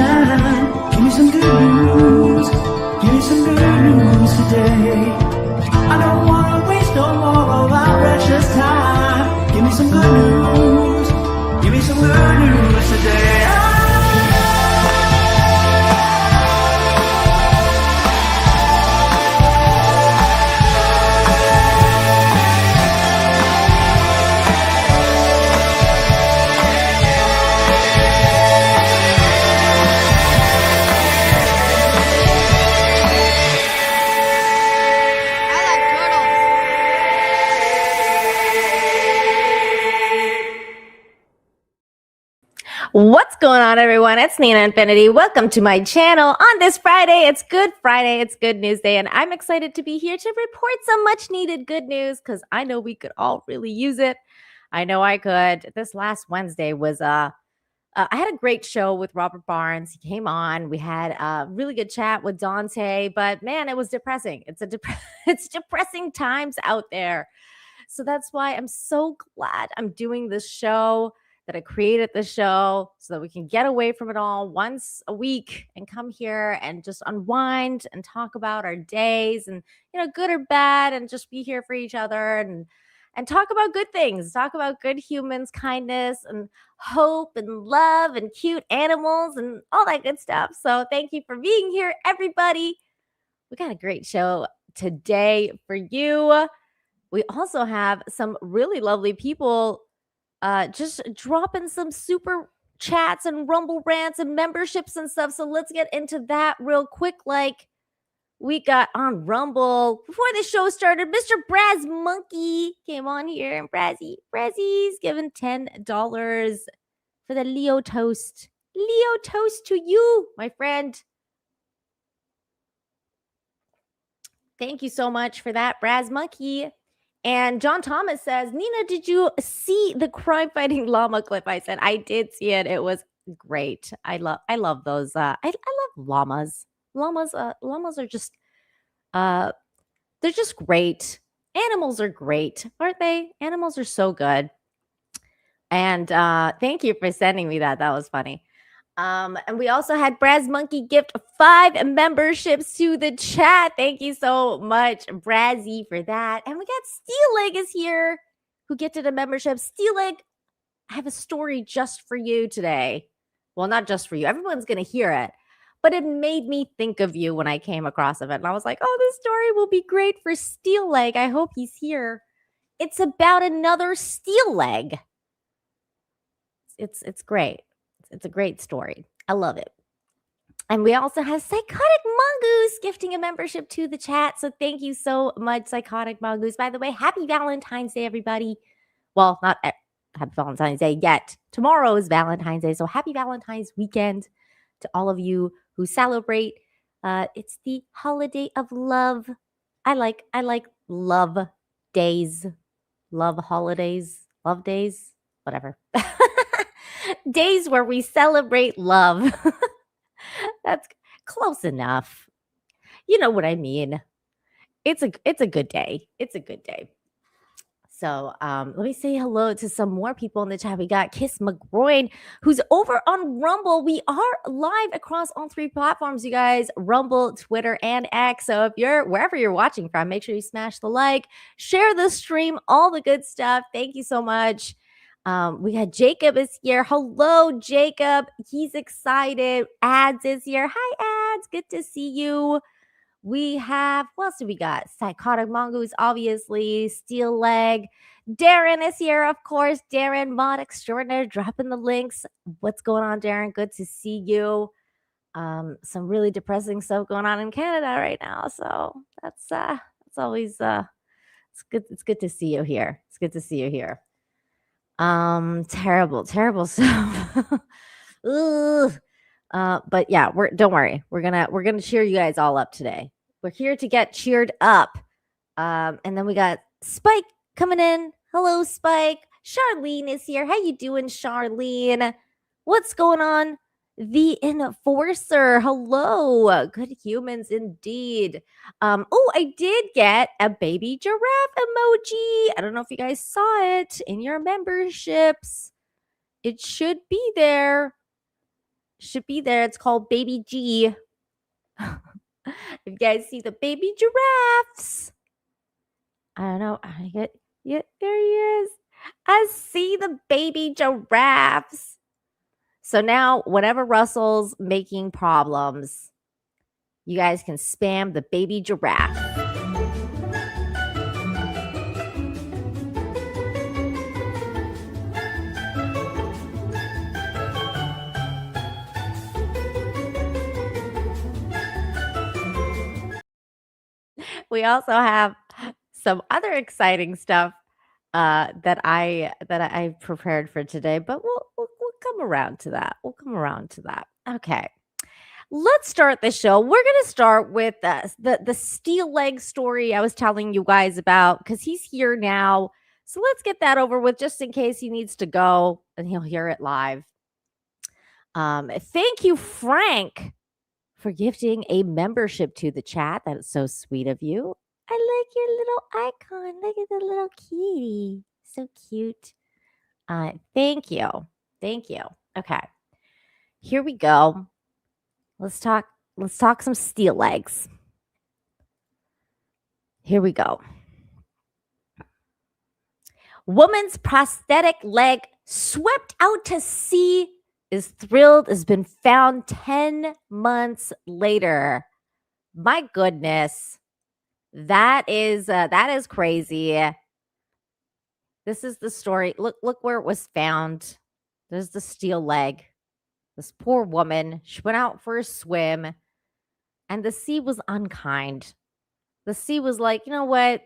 time. Give me some good news. Give me some good news today. I don't wanna waste no more of our precious time. Give me some good news. Give me some good news today. What's going on, everyone? It's Nina Infinity. Welcome to my channel on this Friday. It's Good Friday. It's Good News Day, and I'm excited to be here to report some much-needed good news because I know we could all really use it. I know I could. This last Wednesday was I had a great show with Robert Barnes. He came on. We had a really good chat with Dante, but man, it was depressing. It's depressing times out there. So that's why I'm so glad I'm doing this show, that I created the show so that we can get away from it all once a week and come here and just unwind and talk about our days and, good or bad, and just be here for each other and talk about good things, talk about good humans, kindness and hope and love and cute animals and all that good stuff. So thank you for being here, everybody. We got a great show today for you. We also have some really lovely people just dropping some super chats and rumble rants and memberships and stuff. So let's get into that real quick. Like we got on Rumble before the show started, Mr. Braz Monkey came on here, and Brazzy's given $10 for the Leo toast. Leo toast to you, my friend. Thank you so much for that, Braz Monkey. And John Thomas says, Nina, did you see the crime fighting llama clip? I said, I did see it. It was great. I love those. I love llamas. Llamas are just, they're just great. Animals are great, aren't they? Animals are so good. And thank you for sending me that. That was funny. And we also had Braz Monkey gift 5 memberships to the chat. Thank you so much, Brazzy, for that. And we got Steel Leg is here, who gifted a membership. Steel Leg, I have a story just for you today. Well, not just for you. Everyone's going to hear it. But it made me think of you when I came across it. And I was like, oh, this story will be great for Steel Leg. I hope he's here. It's about another Steel Leg. It's great. It's a great story. I love it. And we also have Psychotic Mongoose gifting a membership to the chat. So thank you so much, Psychotic Mongoose. By the way, happy Valentine's Day, everybody. Well, not happy Valentine's Day yet. Tomorrow is Valentine's Day. So happy Valentine's weekend to all of you who celebrate. It's the holiday of love. I like love days, love holidays, love days, whatever. Days where we celebrate love. That's close enough. You know what I mean. It's a good day. It's a good day. So let me say hello to some more people in the chat. We got Kiss McGroin, who's over on Rumble. We are live across all 3 platforms, you guys. Rumble, Twitter, and X. So if you're wherever you're watching from, make sure you smash the like, share the stream, all the good stuff. Thank you so much. We got Jacob is here. Hello, Jacob. He's excited. Ads is here. Hi, Ads. Good to see you. We have, what else do we got? Psychotic Mongoose, obviously. Steel Leg. Darren is here, of course. Darren, mod extraordinaire, dropping the links. What's going on, Darren? Good to see you. Some really depressing stuff going on in Canada right now. So that's always it's good. It's good to see you here. It's good to see you here. Terrible stuff. But yeah, don't worry. We're gonna cheer you guys all up today. We're here to get cheered up. And then we got Spike coming in. Hello, Spike. Charlene is here. How you doing, Charlene? What's going on? The Enforcer. Hello. Good humans indeed. Oh, I did get a baby giraffe emoji. I don't know if you guys saw it in your memberships. It should be there. Should be there. It's called Baby G. If you guys see the baby giraffes, I don't know. I get, yeah, there he is. I see the baby giraffes. So now, whenever Russell's making problems, you guys can spam the baby giraffe. We also have some other exciting stuff that I prepared for today, but we'll come around to that. We'll come around to that. Okay. Let's start the show. We're gonna start with the steel leg story I was telling you guys about because he's here now. So let's get that over with, just in case he needs to go and he'll hear it live. Thank you, Frank, for gifting a membership to the chat. That is so sweet of you. I like your little icon. Look at the little kitty. So cute. Thank you. Thank you. Okay. Here we go. Let's talk some steel legs. Here we go. Woman's prosthetic leg swept out to sea, is thrilled, has been found 10 months later. My goodness. That is crazy. This is the story. Look where it was found. There's the steel leg. This poor woman, she went out for a swim, and the sea was unkind. The sea was like, you know what?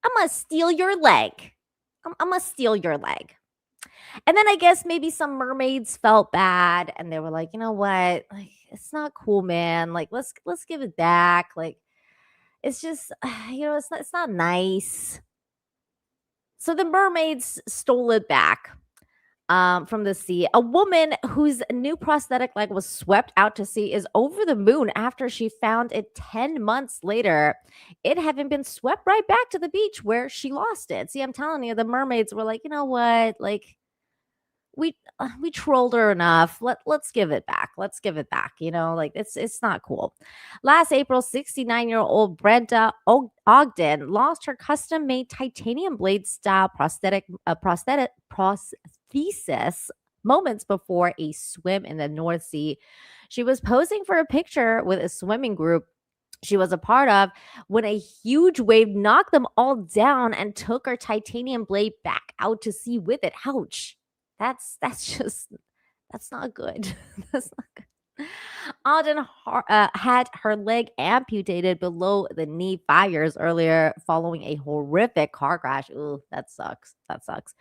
I'm going to steal your leg. I'm going to steal your leg. And then I guess maybe some mermaids felt bad, and they were like, you know what? Like, it's not cool, man. Like, let's give it back. Like, it's just, it's not nice. So the mermaids stole it back from the sea. A woman whose new prosthetic leg was swept out to sea is over the moon after she found it 10 months later. It having been swept right back to the beach where she lost it. See, I'm telling you, the mermaids were like, you know what? Like, we trolled her enough. Let's give it back. Let's give it back. Like it's not cool. Last April, 69-year-old Brenda Ogden lost her custom-made titanium blade style prosthesis moments before a swim in the North Sea. She was posing for a picture with a swimming group she was a part of when a huge wave knocked them all down and took her titanium blade back out to sea with it. Ouch. That's not good. That's not good. Alden had her leg amputated below the knee 5 years earlier following a horrific car crash. Ooh, that sucks. That sucks.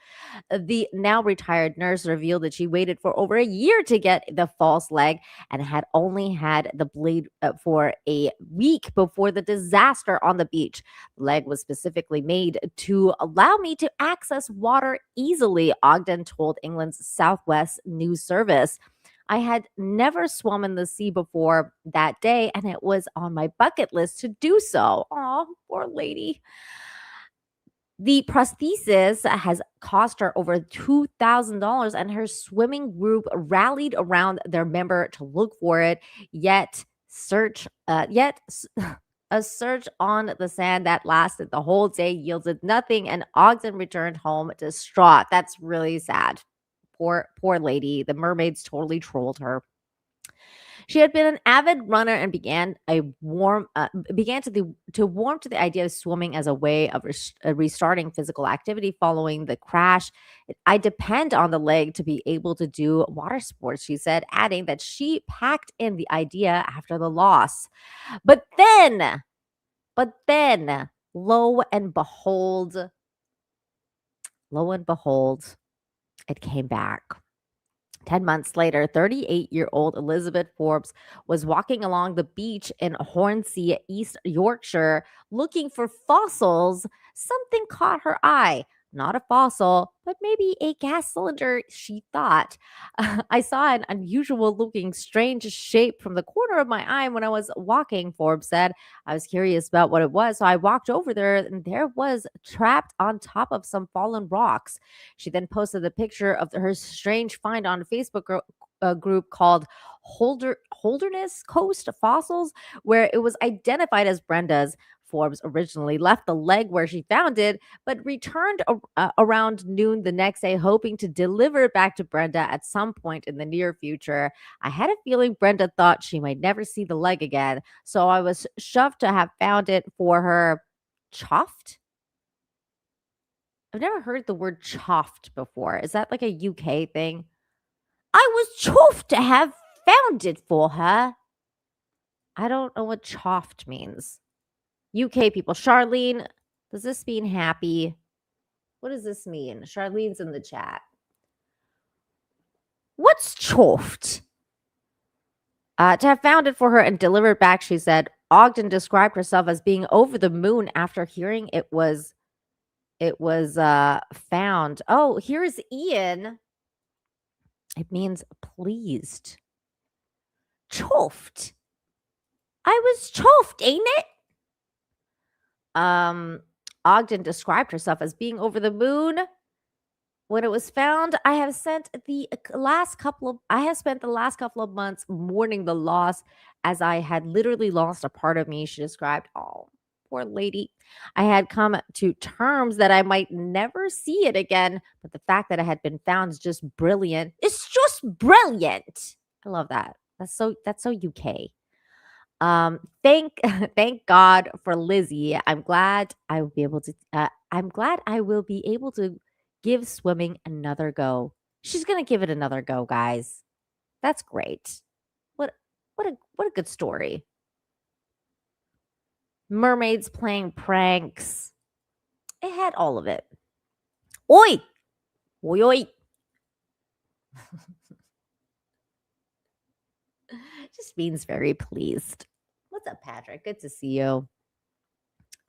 The now retired nurse revealed that she waited for over a year to get the false leg and had only had the blade for a week before the disaster on the beach. The leg was specifically made to allow me to access water easily, Ogden told England's Southwest News Service. I had never swum in the sea before that day, and it was on my bucket list to do so. Oh, poor lady. The prosthesis has cost her over $2,000, and her swimming group rallied around their member to look for it. Yet a search on the sand that lasted the whole day yielded nothing, and Ogden returned home distraught. That's really sad. Poor lady. The mermaids totally trolled her. She had been an avid runner and began to warm to the idea of swimming as a way of restarting physical activity following the crash. I depend on the leg to be able to do water sports, she said, adding that she packed in the idea after the loss. But then, lo and behold, it came back. 10 months later, 38-year-old Elizabeth Forbes was walking along the beach in Hornsea, East Yorkshire, looking for fossils. Something caught her eye. Not a fossil, but maybe a gas cylinder, she thought. I saw an unusual looking strange shape from the corner of my eye when I was walking, Forbes said. I was curious about what it was, so I walked over there, and there it was, trapped on top of some fallen rocks. She then posted a picture of her strange find on Facebook group called Holderness Coast Fossils, where it was identified as Brenda's. Forbes originally left the leg where she found it, but returned around noon the next day, hoping to deliver it back to Brenda at some point in the near future. I had a feeling Brenda thought she might never see the leg again, so I was shoved to have found it for her. Chuffed? I've never heard the word chuffed before. Is that like a UK thing? I was chuffed to have found it for her. I don't know what chuffed means. UK people. Charlene, does this mean happy? What does this mean? Charlene's in the chat. What's chuffed? To have found it for her and delivered back, she said. Ogden described herself as being over the moon after hearing it was found. Oh, here's Ian. It means pleased. Chuffed. I was chuffed, ain't it? Ogden described herself as being over the moon when it was found. I have spent the last couple of months mourning the loss, as I had literally lost a part of me, she described. Oh, poor lady. I had come to terms that I might never see it again, but the fact that it had been found is just brilliant. It's just brilliant. I love that. That's so UK. Thank God for Lizzie. I'm glad I will be able to give swimming another go. She's gonna give it another go, guys. That's great. What a good story. Mermaids playing pranks. It had all of it. Oi! Oi oi. Just means very pleased. What's up, Patrick? Good to see you.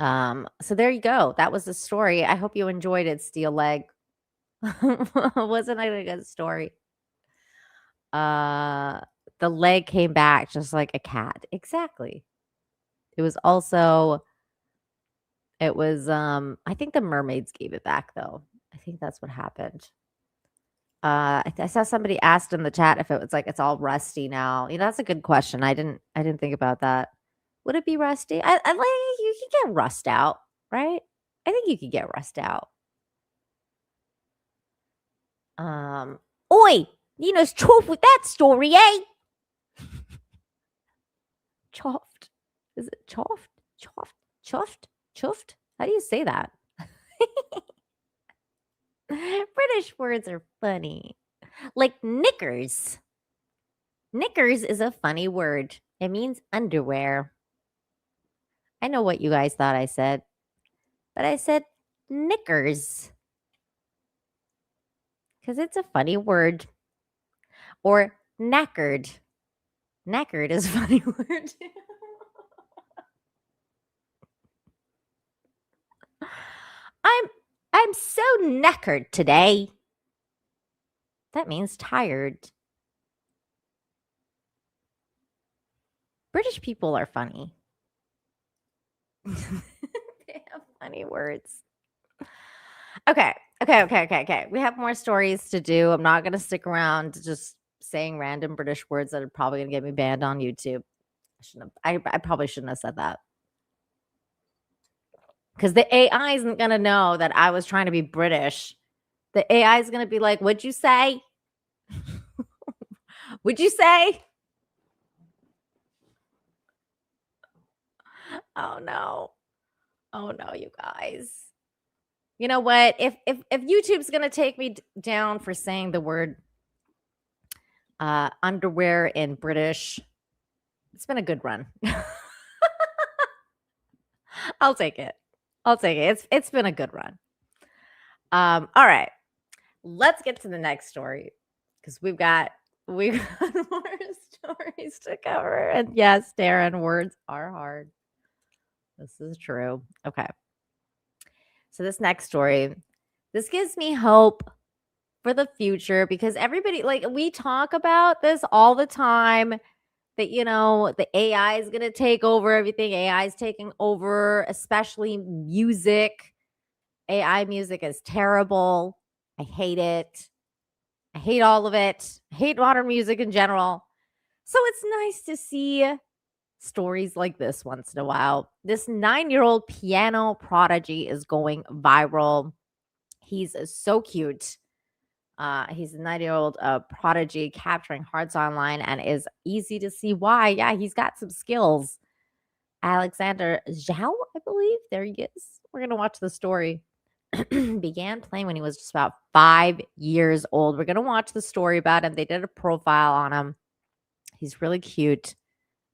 So there you go. That was the story. I hope you enjoyed it, Steel Leg. Wasn't it a good story? The leg came back just like a cat. Exactly. It was I think the mermaids gave it back though. I think that's what happened. I saw somebody asked in the chat if it was like it's all rusty now. That's a good question. I didn't think about that. Would it be rusty? I like you could get rust out, right? I think you could get rust out. Oi, Nina's chuffed with that story, eh? Chuffed. Is it chuffed? Chuffed? How do you say that? British words are funny. Like knickers. Knickers is a funny word. It means underwear. I know what you guys thought I said, but I said knickers because it's a funny word. Or knackered. Knackered is a funny word. I'm so knackered today. That means tired. British people are funny. They have funny words. Okay. We have more stories to do. I'm not going to stick around just saying random British words that are probably going to get me banned on YouTube. I probably shouldn't have said that. Because the AI isn't going to know that I was trying to be British. The AI is going to be like, what'd you say? Would you say? Oh no, you guys. You know what? If YouTube's going to take me down for saying the word underwear in British, it's been a good run. I'll take it. It's been a good run. All right. Let's get to the next story because we've got more stories to cover. And yes, Darren, words are hard. This is true. Okay. So this next story, this gives me hope for the future because everybody, like, we talk about this all the time that, the AI is going to take over everything. AI is taking over, especially music. AI music is terrible. I hate it. I hate all of it. I hate modern music in general. So it's nice to see stories like this once in a while. This 9-year-old piano prodigy is going viral. He's so cute. He's a 9-year-old prodigy capturing hearts online, and is easy to see why. Yeah, he's got some skills. Alexander Zhao, I believe. There he is. We're going to watch the story. Began playing when he was just about 5 years old. We're going to watch the story about him. They did a profile on him. He's really cute,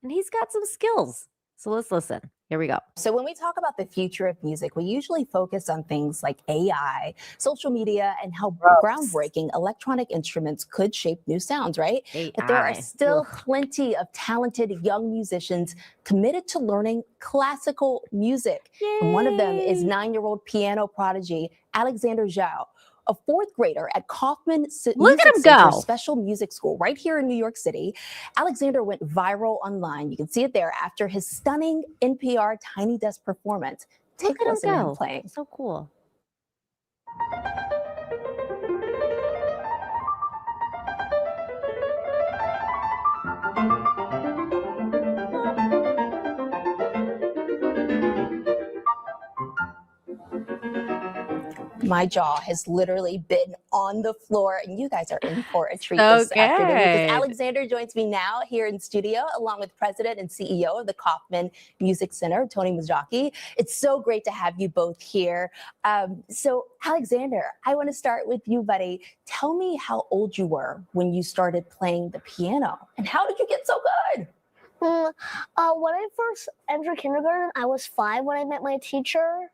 and he's got some skills. So let's listen. Here we go. So when we talk about the future of music, we usually focus on things like AI, social media, and how groundbreaking electronic instruments could shape new sounds, right? But there are still plenty of talented young musicians committed to learning classical music. And one of them is 9-year-old piano prodigy Alexander Zhao, a fourth grader at Kaufman Music Center Special Music School right here in New York City. Alexander went viral online. You can see it there after his stunning NPR Tiny Desk performance. Take a listen to him playing. So cool. My jaw has literally been on the floor, and you guys are in for a treat this afternoon, because Alexander joins me now here in studio along with President and CEO of the Kaufman Music Center, Tony Mazzacki. It's so great to have you both here. So Alexander, I want to start with you, buddy. Tell me how old you were when you started playing the piano, and how did you get so good? When I first entered kindergarten, I was 5 when I met my teacher.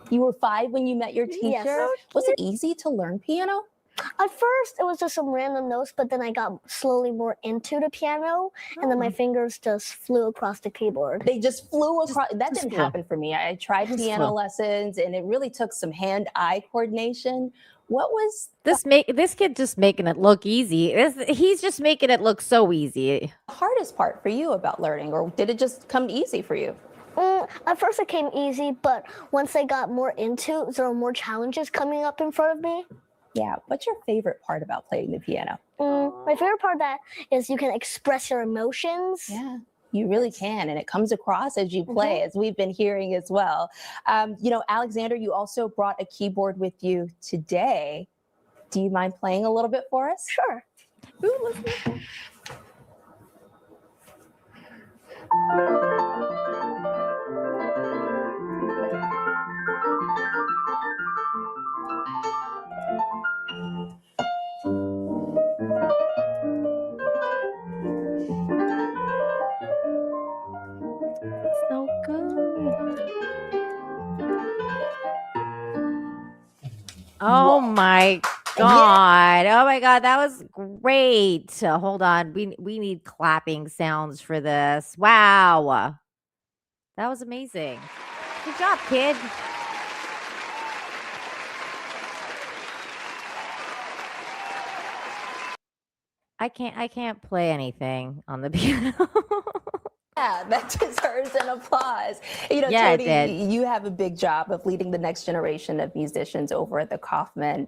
You were 5 when you met your teacher? Yes. Was it easy to learn piano? At first, it was just some random notes, but then I got slowly more into the piano, and then my fingers just flew across the keyboard. They just flew across. That didn't happen for me. I tried piano lessons, and it really took some hand-eye coordination. What was this kid just making it look easy? He's just making it look so easy. The hardest part for you about learning, or did it just come easy for you? At first it came easy, but once I got more into it, there were more challenges coming up in front of me. Yeah. What's your favorite part about playing the piano? My favorite part of that is you can express your emotions. Yeah, you really can. And it comes across as you play, as we've been hearing as well. You know, Alexander, you also brought a keyboard with you today. Do you mind playing a little bit for us? Sure. Ooh, listen. So good. Oh my God. Oh my God. That was great. Hold on. We need clapping sounds for this. Wow. That was amazing. Good job, kid. I can't play anything on the piano. Yeah, that deserves an applause. You know, Yeah, Tony, you have a big job of leading the next generation of musicians over at the Kaufman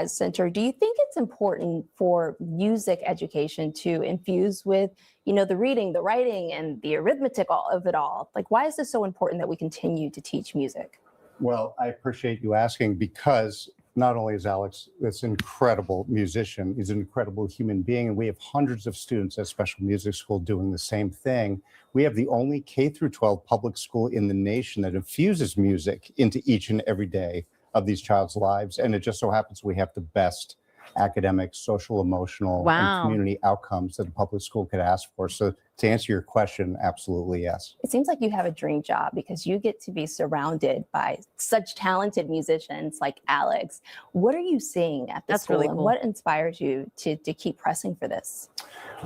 Center. Do you think it's important for music education to infuse with, you know, the reading, the writing, and the arithmetic of it all? Like, why is this so important that we continue to teach music? Well, I appreciate you asking, because not only is Alex this incredible musician, he's an incredible human being, and we have hundreds of students at Special Music School doing the same thing. We have the only K through 12 public school in the nation that infuses music into each and every day of these child's lives. And it just so happens we have the best academic, social, emotional, and community outcomes that a public school could ask for. So to answer your question, absolutely yes. It seems like you have a dream job, because you get to be surrounded by such talented musicians like Alex. What are you seeing at the school, really cool. And what inspires you to keep pressing for this?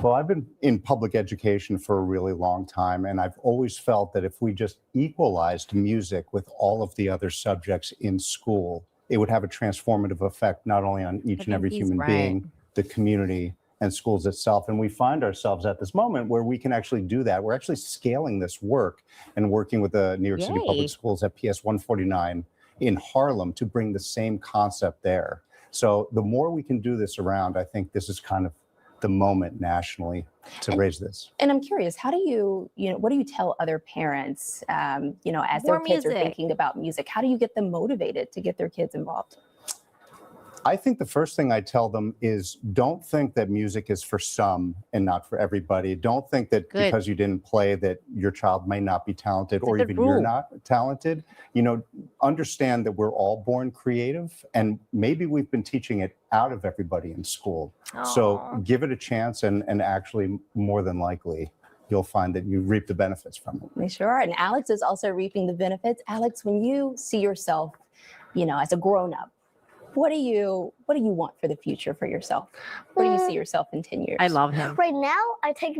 Well, I've been in public education for a really long time, and I've always felt that if we just equalized music with all of the other subjects in school, it would have a transformative effect, not only on each and every human being, the community, and schools itself. And we find ourselves at this moment where we can actually do that. We're actually scaling this work and working with the New York City Public Schools at PS 149 in Harlem to bring the same concept there. So the more we can do this around, I think this is kind of the moment nationally to raise this. And I'm curious, how do you what do you tell other parents, as More their kids are music. thinking about music? How do you get them motivated to get their kids involved? I think the first thing I tell them is don't think that music is for some and not for everybody. Don't think that Good. because you didn't play that your child may not be talented It's a or good even you're rule. not talented. Understand that we're all born creative and maybe we've been teaching it out of everybody in school. So Aw. give it a chance and actually more than likely you'll find that you reap the benefits from it. We sure are. And Alex is also reaping the benefits. Alex, when you see yourself, as a grown-up, what do you want for the future for yourself? Where do you see yourself in 10 years? I love him. Right now, I take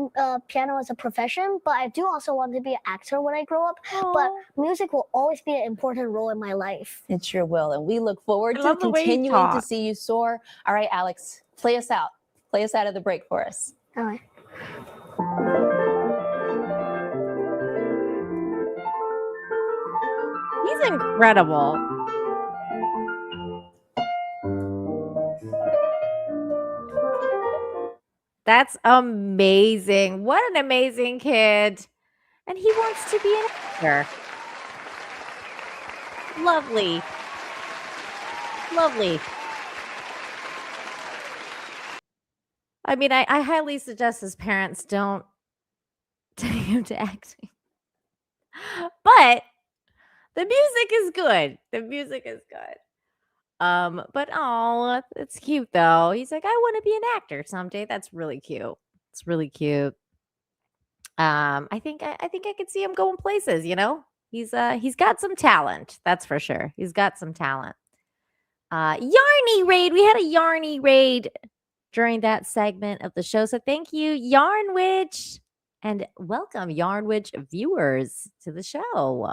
piano as a profession, but I do also want to be an actor when I grow up. But Aw. music will always be an important role in my life. It sure will. And we look forward I to love the way you continuing to talk. see you soar. All right, Alex, play us out. Play us out of the break for us. All right. He's incredible. That's amazing. What an amazing kid. And he wants to be an actor. Lovely. Lovely. I mean, I highly suggest his parents don't take him to acting. But the music is good. The music is good. But oh, it's cute though. He's like, I want to be an actor someday. That's really cute. It's really cute. I think I could see him going places, He's got some talent, that's for sure. He's got some talent. Yarny raid. We had a Yarny raid during that segment of the show. So thank you, Yarnwich. And welcome, Yarnwich viewers, to the show.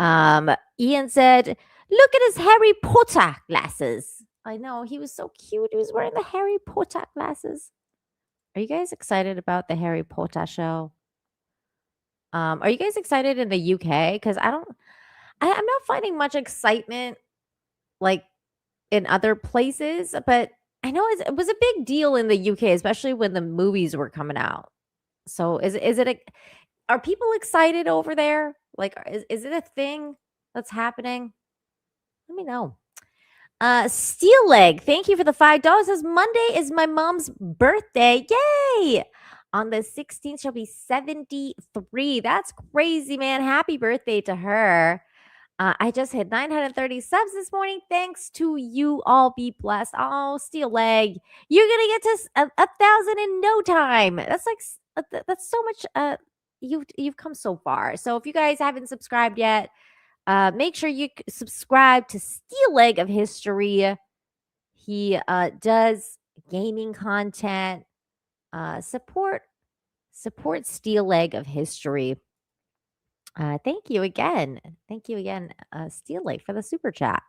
Ian said, look at his Harry Potter glasses. I know, he was so cute. He was wearing the Harry Potter glasses. Are you guys excited about the Harry Potter show? Are you guys excited in the UK? Because I'm not finding much excitement like in other places, but I know it was a big deal in the UK, especially when the movies were coming out. So are people excited over there? Like, is it a thing that's happening? Let me know. Steel Leg, thank you for the $5. Says Monday is my mom's birthday. Yay! On the 16th, she'll be 73. That's crazy, man. Happy birthday to her. I just hit 930 subs this morning. Thanks to you all. Be blessed. Oh, Steel Leg, you're gonna get to 1,000 in no time. That's like that's so much. You've come so far. So if you guys haven't subscribed yet, make sure you subscribe to Steel Leg of History. He does gaming content. Support Steel Leg of History. Thank you again. Steel Leg, for the super chat.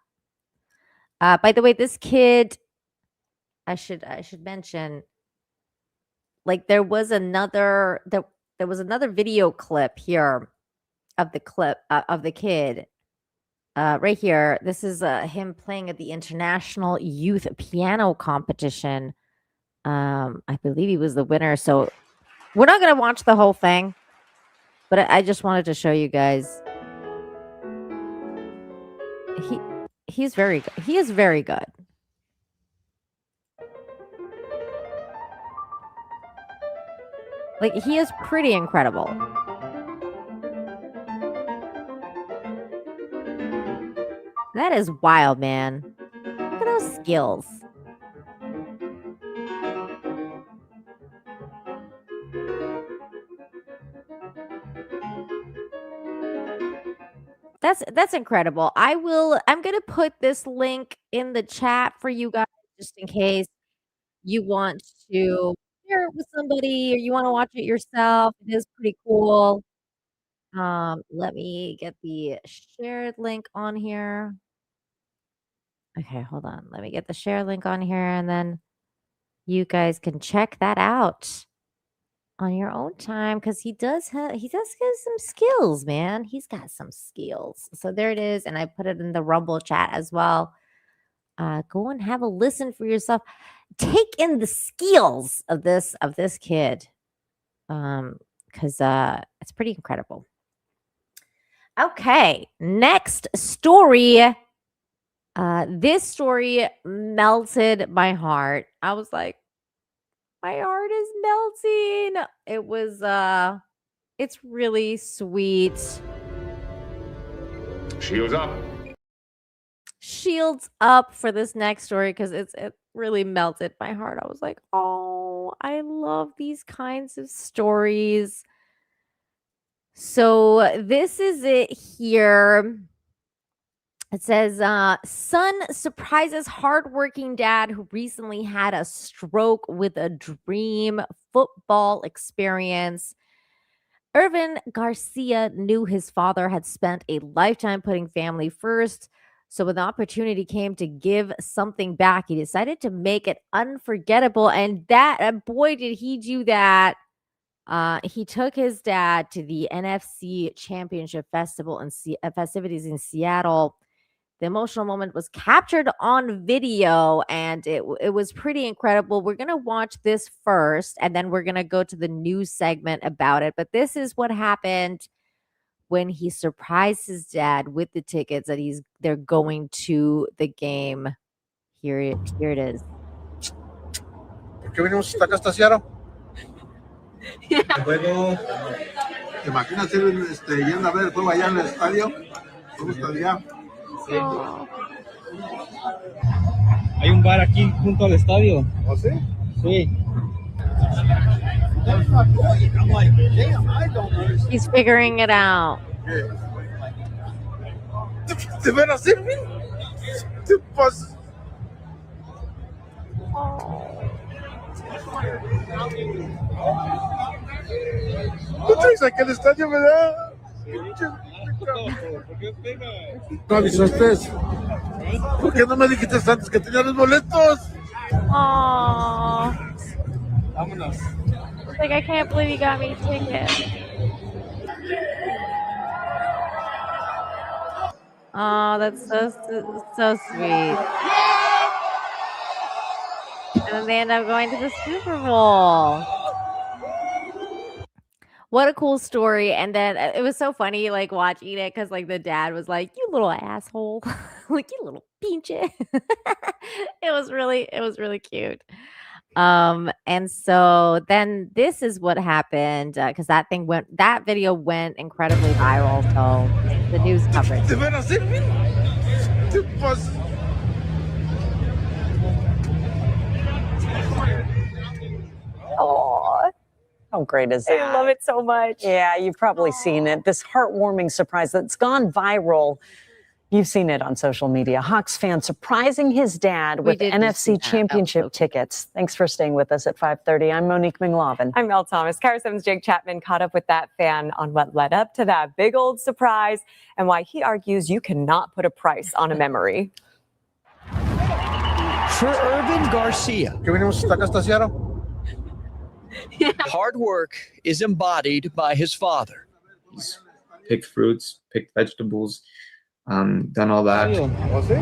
By the way, this kid, I should mention, like there was another video clip here of the kid. Right here. This is him playing at the International Youth Piano Competition. I believe he was the winner. So we're not going to watch the whole thing, but I just wanted to show you guys. He's very good. He is very good. Like, he is pretty incredible. That is wild, man. Look at those skills. That's incredible. I'm gonna put this link in the chat for you guys just in case you want to share it with somebody or you want to watch it yourself. It is pretty cool. Let me get the shared link on here. Okay, hold on. Let me get the share link on here and then you guys can check that out on your own time because he does have some skills, man. He's got some skills. So there it is. And I put it in the Rumble chat as well. Go and have a listen for yourself. Take in the skills of this kid, because it's pretty incredible. Okay, next story. This story melted my heart. I was like, my heart is melting. It was it's really sweet. Shields up for this next story because it really melted my heart. I was like, oh, I love these kinds of stories. So this is it here. It says, son surprises hardworking dad who recently had a stroke with a dream football experience. Irvin Garcia knew his father had spent a lifetime putting family first. So when the opportunity came to give something back, he decided to make it unforgettable. And boy, did he do that. He took his dad to the NFC Championship Festival and festivities in Seattle. The emotional moment was captured on video, and it was pretty incredible. We're going to watch this first, and then we're going to go to the news segment about it. But this is what happened when he surprised his dad with the tickets that they're going to the game. Here it is. ¿Por qué venimos hasta acá, hasta Seattle? El juego, ¿te imaginas yendo a ver el juego allá en el estadio? ¿Cómo estaría? Sí. Oh. Hay un bar aquí junto al estadio. ¿Oh, sí? Sí. I'm like, damn, I don't understand. He's figuring it out. ¿Te ven así? ¿Te pasa? ¿No traes aquí el estadio, verdad? ¿No avisaste? ¿Por qué no me dijiste antes que tenía los boletos? Oh, Vámonos. like I can't believe you got me tickets. Oh, that's so sweet. And then they end up going to the Super Bowl. What a cool story. And then it was so funny, like, watching it, because, like, the dad was like, you little asshole. Like, you little pinche. It was really cute. And so then this is what happened, because that video went incredibly viral. So the news coverage. Oh, how great is that? I love it so much. Yeah, you've probably seen it. This heartwarming surprise that's gone viral. You've seen it on social media. Hawks fan surprising his dad with NFC Championship tickets. Thanks for staying with us at 5:30. I'm Monique McLaughlin. I'm Mel Thomas. Kara 7's Jake Chapman caught up with that fan on what led up to that big old surprise and why he argues you cannot put a price on a memory. For Irvin Garcia, ¿Qué venimos hasta acá, hasta Seattle? hard work is embodied by his father. He's picked fruits, picked vegetables, done all that. ¿Oh, sí?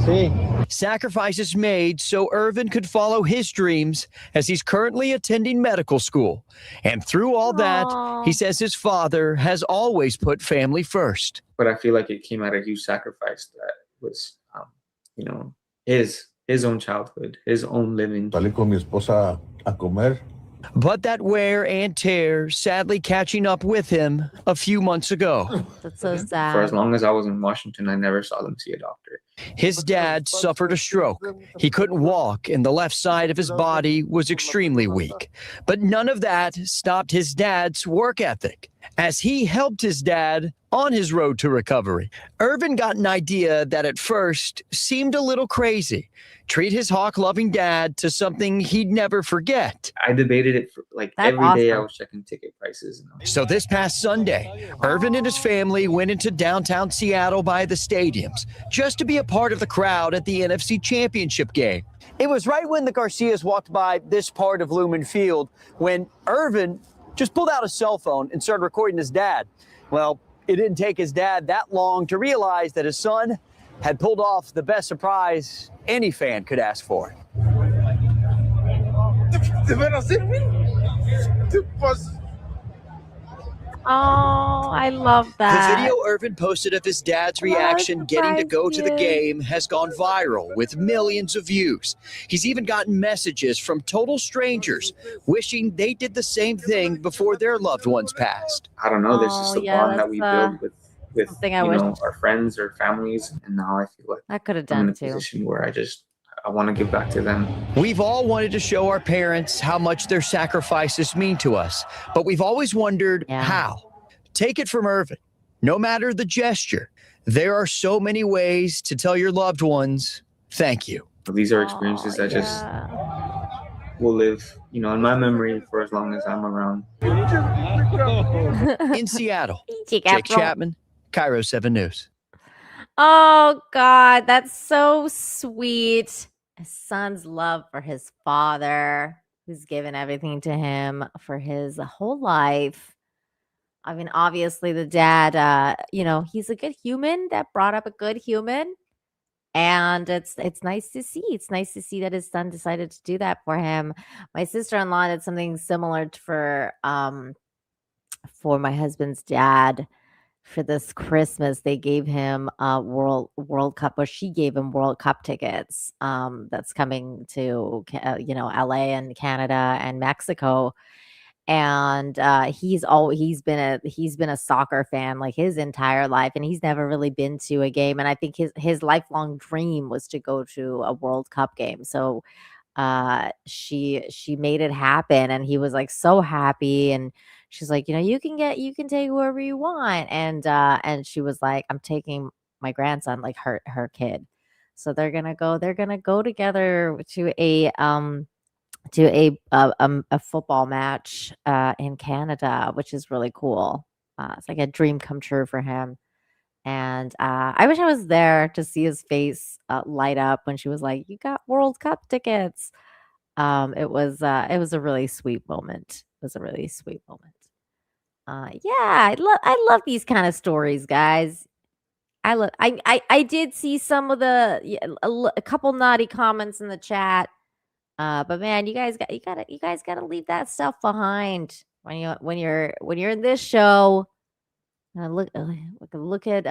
Sí. Sacrifices made so Irvin could follow his dreams as he's currently attending medical school. And through all that, he says his father has always put family first. But I feel like it came at a huge sacrifice that was, his own childhood, his own living. Salí con mi esposa a comer. But that wear and tear sadly catching up with him a few months ago. That's so sad. For as long as I was in Washington, I never saw them see a doctor. His dad suffered a stroke. He couldn't walk, and the left side of his body was extremely weak. But none of that stopped his dad's work ethic as he helped his dad on his road to recovery. Irvin got an idea that at first seemed a little crazy. Treat his hawk-loving dad to something he'd never forget. I debated it for every day. I was checking ticket prices. So this past Sunday, Irvin and his family went into downtown Seattle by the stadiums just to be a part of the crowd at the NFC Championship game. It was right when the Garcias walked by this part of Lumen Field when Irvin just pulled out a cell phone and started recording his dad. Well, it didn't take his dad that long to realize that his son had pulled off the best surprise any fan could ask for. Oh, I love The that. video Irvin posted of his dad's reaction getting to go to the game has gone viral with millions of views. He's even gotten messages from total strangers wishing they did the same thing before their loved ones passed. I don't know. There's just a bond that we build with our friends or families, and now I feel like I could have I'm in done a too. position where I want to give back to them. We've all wanted to show our parents how much their sacrifices mean to us, but we've always wondered how. Take it from Irvin. No matter the gesture, there are so many ways to tell your loved ones, thank you. These are experiences that just will live, in my memory for as long as I'm around. In Seattle, Jake Chapman, Cairo 7 News. Oh, God, that's so sweet. His son's love for his father, who's given everything to him for his whole life. I mean, obviously, the dad, he's a good human that brought up a good human. And it's nice to see. It's nice to see that his son decided to do that for him. My sister-in-law did something similar for my husband's dad. For this Christmas, they gave him World Cup, or she gave him World Cup tickets. That's coming to LA and Canada and Mexico. And he's been a soccer fan like his entire life, and he's never really been to a game. And I think his lifelong dream was to go to a World Cup game. So she made it happen, and he was like so happy. And she's like, you can take whoever you want. And she was like, I'm taking my grandson, like her kid. So they're gonna go together to a football match in Canada, which is really cool. It's like a dream come true for him. And I wish I was there to see his face light up when she was like, "You got World Cup tickets." It was a really sweet moment. It was a really sweet moment. I love these kind of stories, guys. I did see some of a couple naughty comments in the chat. But man, you guys gotta leave that stuff behind when you're in this show. Look at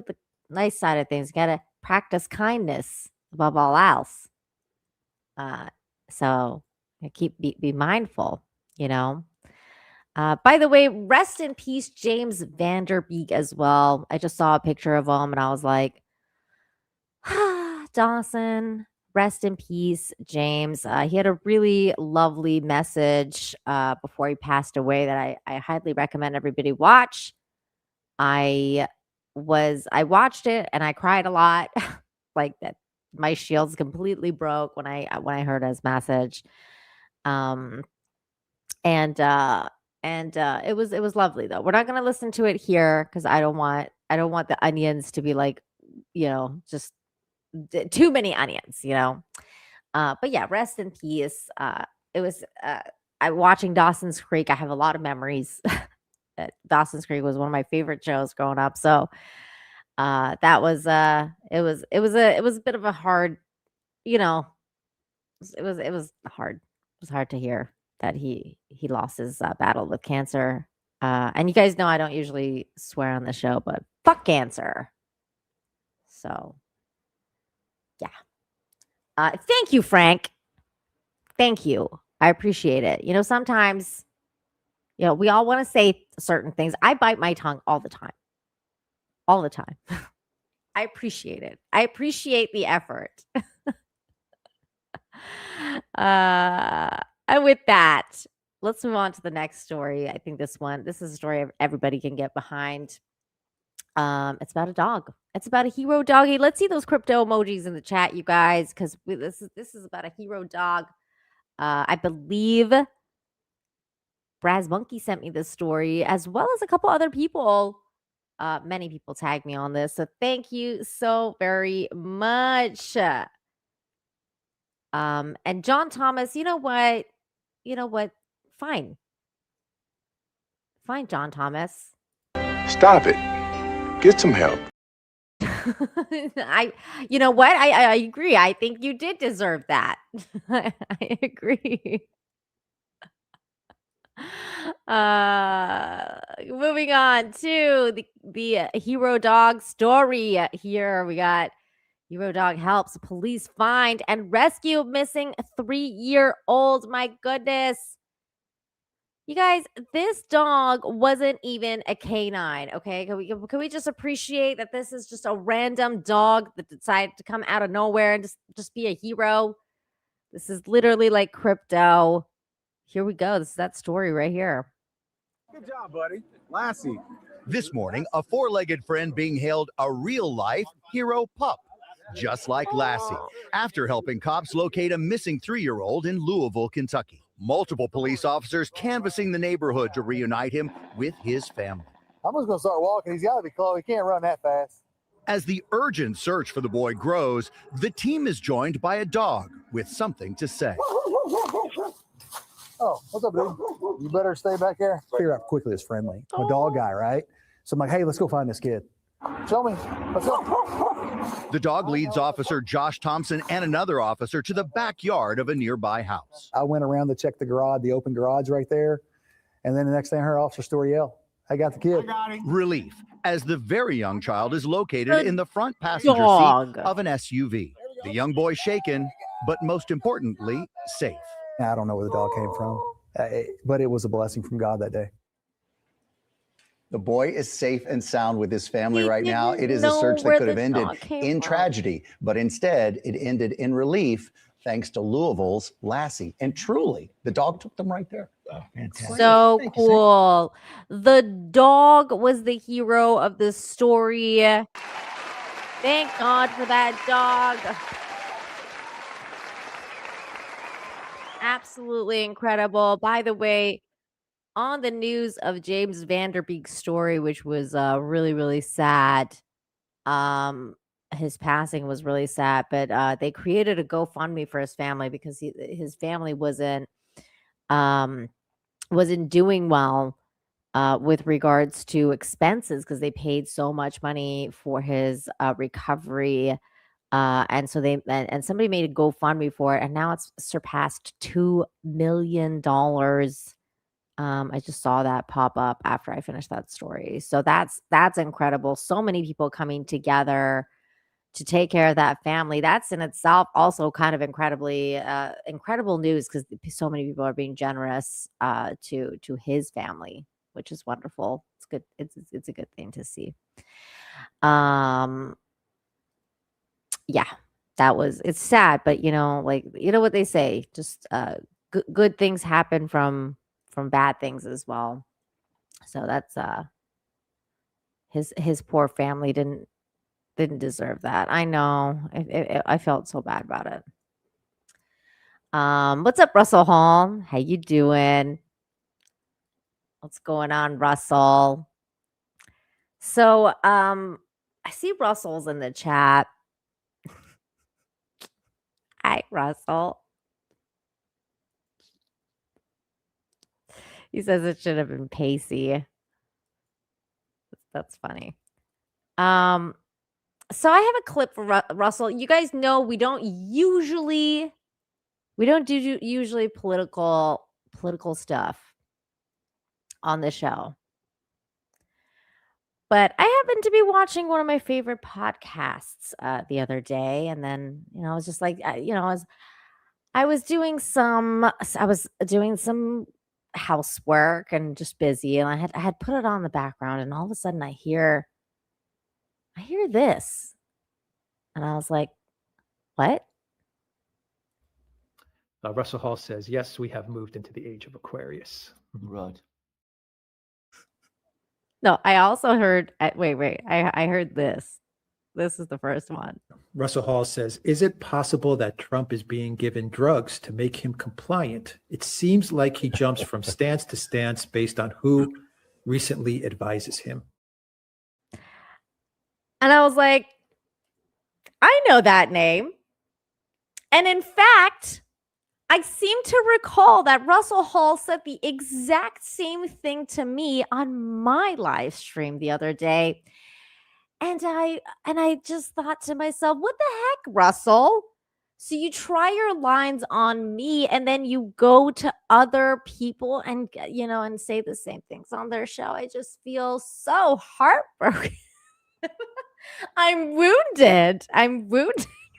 the nice side of things. You gotta practice kindness above all else. So be mindful. By the way, rest in peace, James Vanderbeek as well. I just saw a picture of him and I was like, Dawson. Rest in peace, James. He had a really lovely message before he passed away that I highly recommend everybody watch. I watched it and I cried a lot, like that. My shields completely broke when I heard his message, and it was lovely though. We're not gonna listen to it here because I don't want the onions to be like, just too many onions, but yeah, rest in peace. It was I watching Dawson's Creek. I have a lot of memories. Dawson's Creek was one of my favorite shows growing up. So that was it was a bit of a hard, it was hard. It was hard to hear that he lost his battle with cancer. And you guys know I don't usually swear on the show, but fuck cancer. So yeah. Thank you, Frank. Thank you. I appreciate it. Sometimes, we all want to say certain things. I bite my tongue all the time. All the time. I appreciate it. I appreciate the effort. And with that, let's move on to the next story. I think this is a story everybody can get behind. It's about a dog. It's about a hero doggy. Let's see those crypto emojis in the chat, you guys, because this is about a hero dog. I believe Braz Monkey sent me this story, as well as a couple other people. Many people tagged me on this, so thank you so very much. And John Thomas, you know what? Fine, John Thomas. Stop it. Get some help. You know what? I agree. I think you did deserve that. I agree. Moving on to the hero dog story. Here we got hero dog helps police find and rescue missing 3-year-old. My goodness. You guys, this dog wasn't even a canine, okay? Can we just appreciate that this is just a random dog that decided to come out of nowhere and just be a hero? This is literally like crypto. Here we go. This is that story right here. Good job, buddy. Lassie. This morning, a four-legged friend being hailed a real-life hero pup, just like Lassie, after helping cops locate a missing 3-year-old in Louisville, Kentucky. Multiple police officers canvassing the neighborhood to reunite him with his family. I'm just going to start walking. He's got to be close. He can't run that fast. As the urgent search for the boy grows, the team is joined by a dog with something to say. Oh, what's up, dude? You better stay back there. Figure out quickly it's friendly. I'm a dog guy, right? So I'm like, hey, let's go find this kid. Show me. Let's go. The dog leads Officer Josh Thompson and another officer to the backyard of a nearby house. I went around to check the garage, the open garage right there. And then the next thing I heard Officer Stewart yell, I got the kid. Relief, as the very young child is located in the front passenger seat of an SUV. The young boy shaken, but most importantly, safe. I don't know where the dog came from, but it was a blessing from God that day. The boy is safe and sound with his family right now. It is a search that could have ended in tragedy, but instead it ended in relief thanks to Louisville's Lassie. And truly, the dog took them right there. Oh, fantastic. So cool. The dog was the hero of the story. Thank God for that dog. Absolutely incredible. By the way, on the news of James Vanderbeek's story, which was really, really sad. His passing was really sad, but they created a GoFundMe for his family because his family wasn't doing well with regards to expenses because they paid so much money for his recovery. And so somebody made a GoFundMe for it, and now it's surpassed $2 million. I just saw that pop up after I finished that story. So that's incredible. So many people coming together to take care of that family. That's in itself also kind of incredible news because so many people are being generous to his family, which is wonderful. It's good. It's a good thing to see. Yeah, it's sad, but you know what they say, just good things happen from bad things as well. So that's his poor family didn't deserve that. I know. I felt so bad about it. What's up, Russell Hall? How you doing? What's going on, Russell? So I see Russell's in the chat. Hi, Russell. He says it should have been Pacey. That's funny. So I have a clip for Russell. You guys know we don't usually do political stuff on the show. But I happened to be watching one of my favorite podcasts the other day, and then I was just like, I was doing some housework and just busy, and I had put it on the background, and all of a sudden I hear this, and I was like, what? Russell Hall says, yes, we have moved into the age of Aquarius. Right. No, I also heard, wait, I heard this. This is the first one. Russell Hall says, is it possible that Trump is being given drugs to make him compliant? It seems like he jumps from stance to stance based on who recently advises him. And I was like, I know that name. And in fact, I seem to recall that Russell Hall said the exact same thing to me on my live stream the other day. And I just thought to myself, what the heck, Russell? So you try your lines on me and then you go to other people and and say the same things on their show. I just feel so heartbroken. I'm wounded,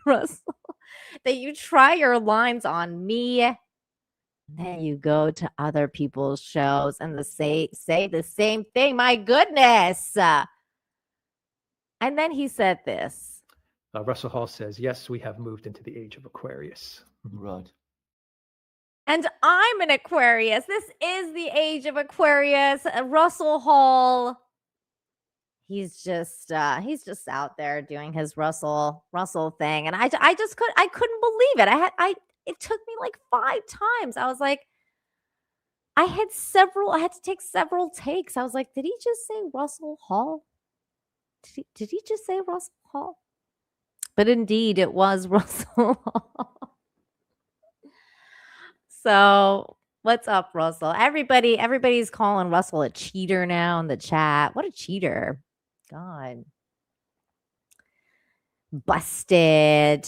Russell, that you try your lines on me and then you go to other people's shows and say the same thing. My goodness. And then he said this. Russell Hall says, yes, we have moved into the age of Aquarius. Right. And I'm an Aquarius. This is the age of Aquarius. Russell Hall. He's just out there doing his Russell thing. And I couldn't believe it. It took me like 5 times. I was like, I had to take several takes. I was like, did he just say Russell Hall? Did he just say Russell Hall? But indeed, it was Russell Hall. So what's up, Russell? Everybody's calling Russell a cheater now in the chat. What a cheater. God. Busted.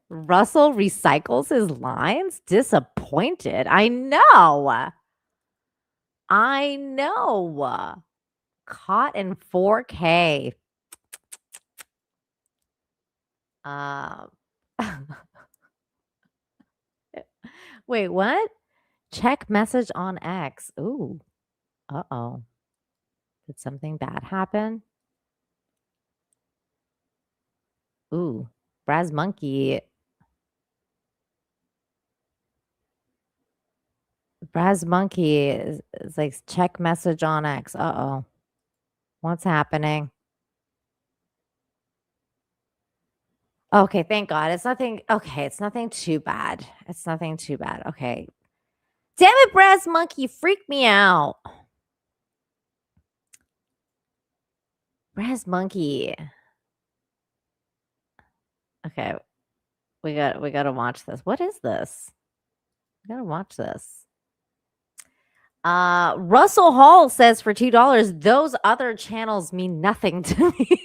Russell recycles his lines? Disappointed. I know. Caught in 4K. Wait, what? Check message on X. Ooh. Uh-oh. Did something bad happen? Ooh. Braz Monkey. Is like, check message on X. Uh-oh. What's happening? Okay, thank God. It's nothing. Okay, it's nothing too bad. Okay. Damn it, Braz Monkey, freak me out. Braz Monkey. Okay. We gotta watch this. What is this? We gotta watch this. Russell Hall says for $2, those other channels mean nothing to me.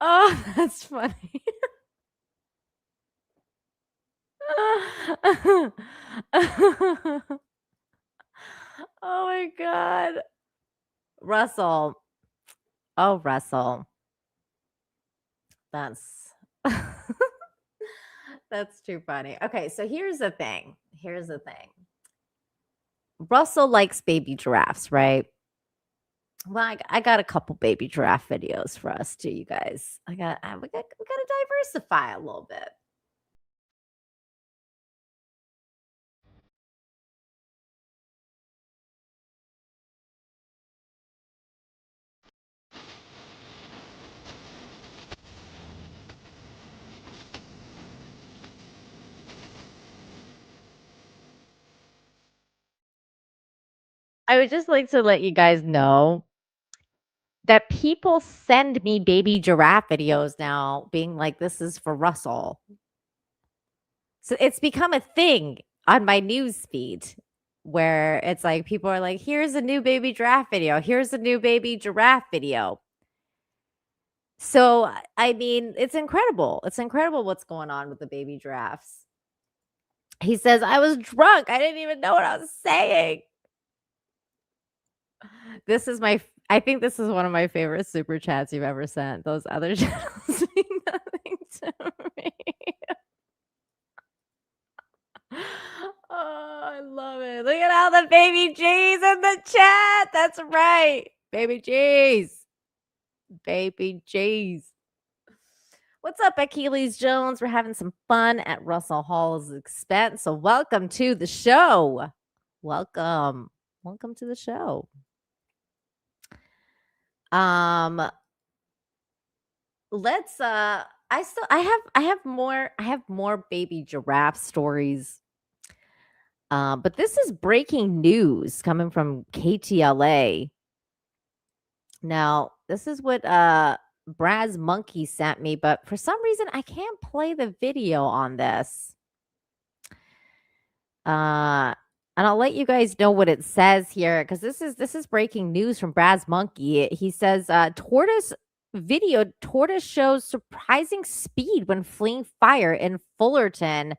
Oh, that's funny. Oh my God. Russell. Oh, Russell. That's that's too funny. Okay, so here's the thing. Russell likes baby giraffes, right? Well, I got a couple baby giraffe videos for us too, you guys. We got to diversify a little bit. I would just like to let you guys know that people send me baby giraffe videos now being like, this is for Russell. So it's become a thing on my news feed where it's like, people are like, here's a new baby giraffe video. Here's a new baby giraffe video. So, I mean, it's incredible. It's incredible what's going on with the baby giraffes. He says, I was drunk. I didn't even know what I was saying. I think this is one of my favorite super chats you've ever sent. Those other channels mean nothing to me. Oh, I love it. Look at all the baby G's in the chat. That's right. Baby G's. Baby G's. What's up, Achilles Jones? We're having some fun at Russell Hall's expense. So welcome to the show. Welcome to the show. Let's I have more baby giraffe stories. But this is breaking news coming from KTLA. Now, this is what Brad's Monkey sent me, but for some reason I can't play the video on this. And I'll let you guys know what it says here, because this is breaking news from Brad's Monkey. He says tortoise shows surprising speed when fleeing fire in Fullerton.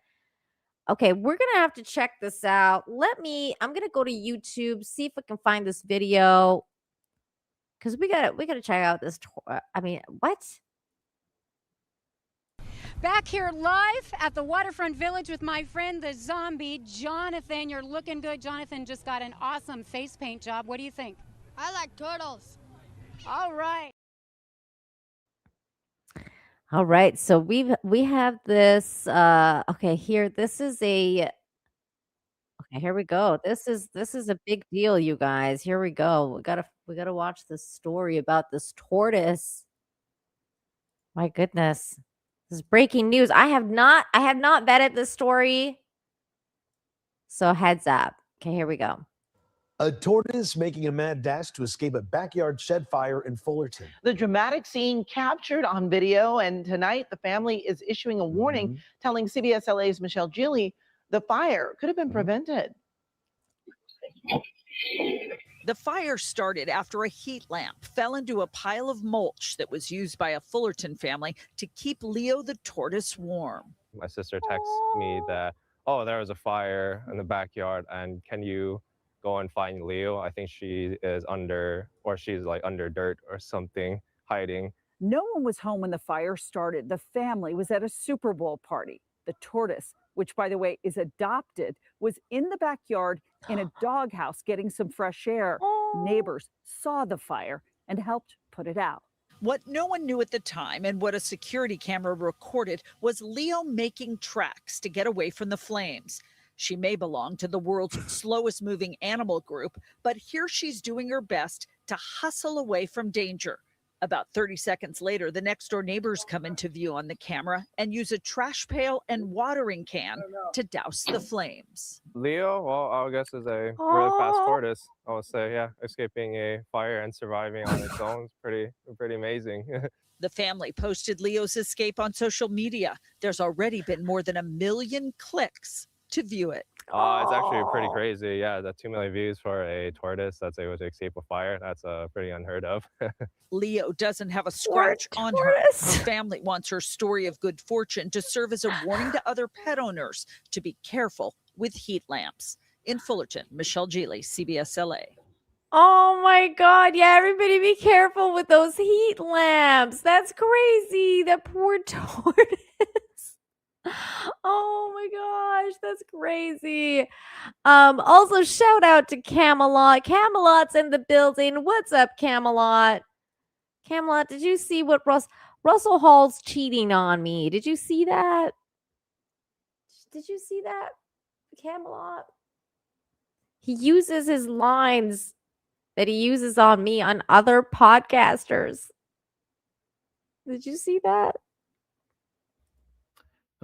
Okay, we're gonna have to check this out. I'm gonna go to YouTube, see if I can find this video. Because we gotta check out this. I mean, what? Back here live at the Waterfront Village with my friend, the zombie, Jonathan. You're looking good. Jonathan just got an awesome face paint job. What do you think? I like turtles. All right. All right. So we have this. Okay, here. This is a. Okay, here we go. This is a big deal, you guys. Here we go. We gotta watch this story about this tortoise. My goodness. This is breaking news. I have not vetted this story. So heads up. Okay, here we go. A tortoise making a mad dash to escape a backyard shed fire in Fullerton. The dramatic scene captured on video, and tonight the family is issuing a warning, telling CBS LA's Michelle Gili the fire could have been prevented. The fire started after a heat lamp fell into a pile of mulch that was used by a Fullerton family to keep Leo the tortoise warm. My sister texts me that, oh, there was a fire in the backyard, and can you go and find Leo? I think she is under, or she's like under dirt or something, hiding. No one was home when the fire started. The family was at a Super Bowl party. The tortoise, which by the way is adopted, was in the backyard in a doghouse getting some fresh air. Neighbors saw the fire and helped put it out. What no one knew at the time and what a security camera recorded was Leo making tracks to get away from the flames. She may belong to the world's slowest moving animal group, but here she's doing her best to hustle away from danger. About 30 seconds later, the next door neighbors come into view on the camera and use a trash pail and watering can to douse the flames. Leo, well, I guess is a really fast tortoise. I would say, yeah, escaping a fire and surviving on its own is pretty amazing. The family posted Leo's escape on social media. There's already been more than 1 million clicks to view it. It's actually pretty crazy. Yeah, the 2 million views for a tortoise that's able to escape a fire. That's pretty unheard of. Leo doesn't have a scratch on her. Her family wants her story of good fortune to serve as a warning to other pet owners to be careful with heat lamps. In Fullerton, Michelle Gili, CBS LA. Oh my God. Yeah, everybody be careful with those heat lamps. That's crazy. That poor tortoise. Oh my gosh, that's crazy. Also shout out to Camelot. Camelot's in the building. What's up, Camelot? Camelot, did you see what Russell Hall's cheating on me? Did you see that? Did you see that, Camelot? He uses his lines that he uses on me on other podcasters. Did you see that?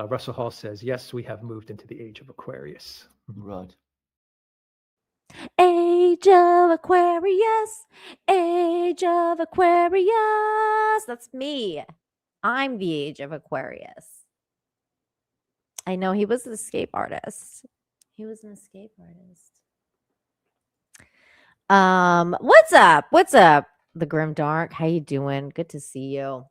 Russell Hall says, yes, we have moved into the age of Aquarius. Right. Age of Aquarius. Age of Aquarius. That's me. I'm the age of Aquarius. I know he was an escape artist. He was an escape artist. What's up? What's up, the Grim Dark? How you doing? Good to see you.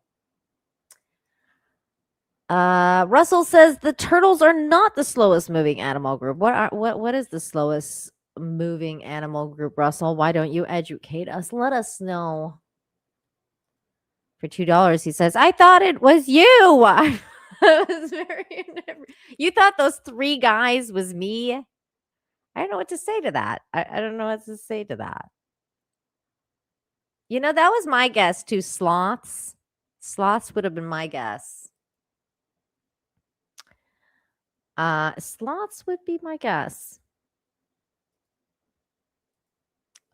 Russell says the turtles are not the slowest moving animal group. What is the slowest moving animal group, Russell? Why don't you educate us? Let us know. For $2, he says, I thought it was you. I was you thought those 3 guys was me? I don't know what to say to that. I don't know what to say to that. You know, that was my guess too. Sloths. Sloths would have been my guess. Sloths would be my guess.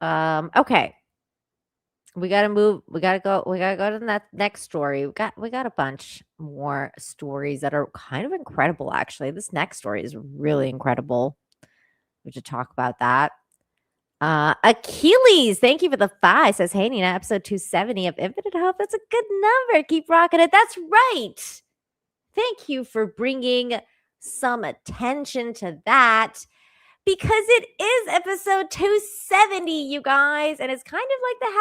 Okay. We gotta move. We gotta go to the next story. We got a bunch more stories that are kind of incredible, actually. This next story is really incredible. We should talk about that. Achilles, thank you for the 5. Says, hey, Nina, episode 270 of Infinite Hope. That's a good number. Keep rocking it. That's right. Thank you for bringing some attention to that because it is episode 270, you guys. And it's kind of like the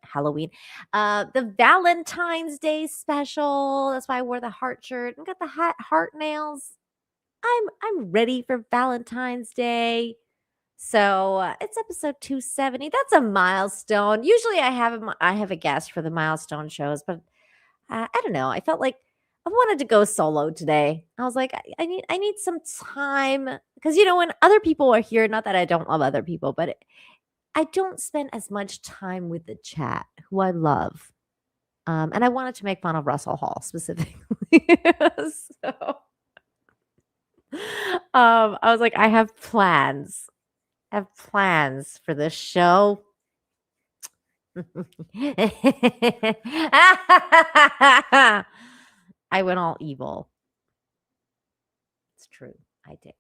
Halloween, the Valentine's Day special. That's why I wore the heart shirt and got the heart nails. I'm ready for Valentine's Day. So it's episode 270. That's a milestone. Usually I have a guest for the milestone shows, but I don't know. I felt like I wanted to go solo today. I was like, I need some time because when other people are here, not that I don't love other people, but I don't spend as much time with the chat, who I love, and I wanted to make fun of Russell Hall specifically. So I was like, I have plans. For this show. I went all evil. It's true. I did.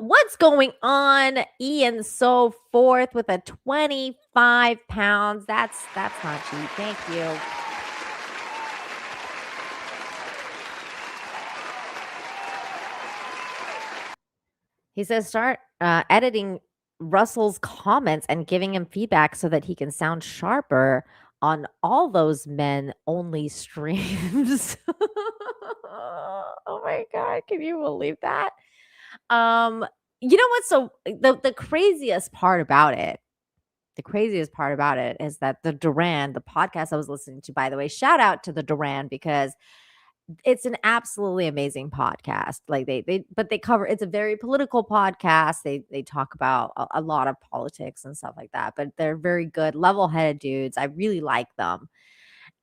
What's going on? Ian so forth with a 25 pounds. That's not cheap. Thank you. He says, start editing Russell's comments and giving him feedback so that he can sound sharper on all those men only streams. Oh my God. Can you believe that? You know what? So the craziest part about it is that the Duran, the podcast I was listening to, by the way, shout out to the Duran because it's an absolutely amazing podcast. Like they cover, it's a very political podcast. They talk about a lot of politics and stuff like that, but they're very good, level-headed dudes. I really like them.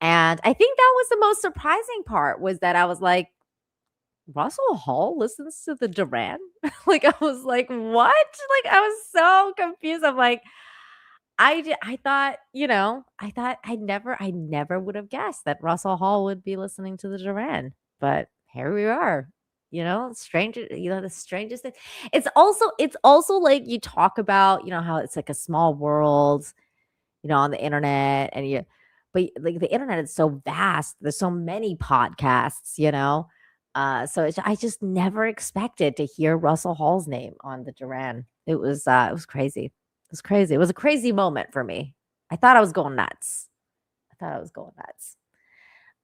And I think that was the most surprising part was that I was like, Russell Hall listens to the Duran? Like, I was like, what? Like, I was so confused. I'm like, I thought I never would have guessed that Russell Hall would be listening to the Duran, but here we are. Stranger, the strangest thing. It's also like you talk about, how it's like a small world, on the internet, but like the internet is so vast. There's so many podcasts, so I just never expected to hear Russell Hall's name on the Duran. It was crazy. It was crazy. It was a crazy moment for me. I thought I was going nuts.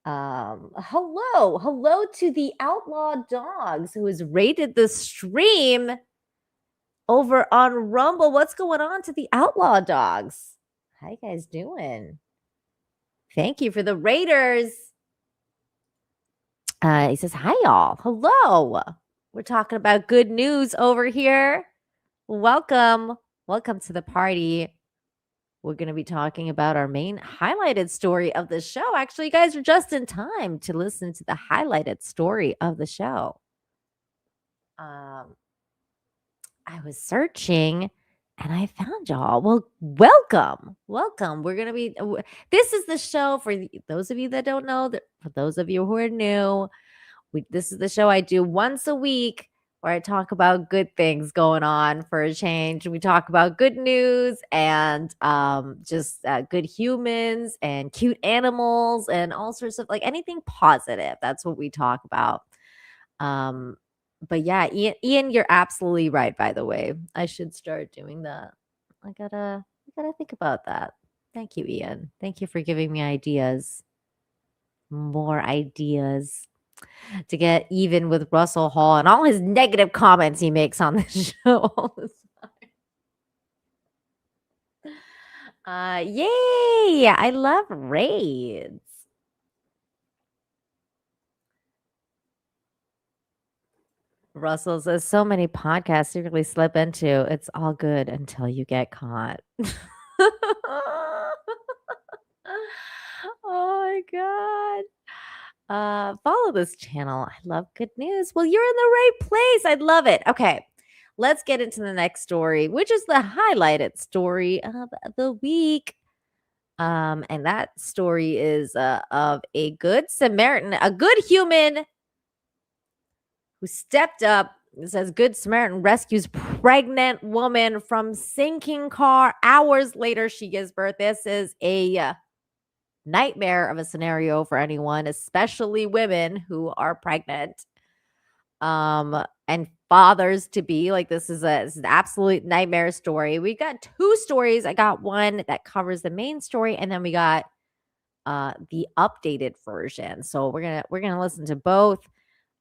Hello to the Outlaw Dogs who has rated the stream over on Rumble. What's going on to the Outlaw Dogs? How you guys doing? Thank you for the Raiders. He says, hi, y'all. Hello. We're talking about good news over here. Welcome to the party. We're going to be talking about our main highlighted story of the show. Actually, you guys are just in time to listen to the highlighted story of the show. I was searching and I found y'all. Well, welcome. We're going to be, this is the show for those of you that don't know, for those of you who are new, this is the show I do once a week where I talk about good things going on for a change. We talk about good news and just good humans and cute animals and all sorts of like anything positive. That's what we talk about. But yeah, Ian, you're absolutely right, by the way. I should start doing that. I gotta think about that. Thank you, Ian. Thank you for giving me ideas. More ideas to get even with Russell Hall and all his negative comments he makes on the show all the time. Yay! I love raids. Russell says so many podcasts you really slip into. It's all good until you get caught. Oh my God. Follow this channel. I love good news. Well, you're in the right place. I love it. Okay. Let's get into the next story, which is the highlighted story of the week. And that story is of a good Samaritan, a good human who stepped up. It says Good Samaritan rescues pregnant woman from sinking car. Hours later, she gives birth. This is a nightmare of a scenario for anyone, especially women who are pregnant. And fathers to be. Like, this is an absolute nightmare story. We got two stories. I got one that covers the main story, and then we got the updated version. So we're gonna listen to both.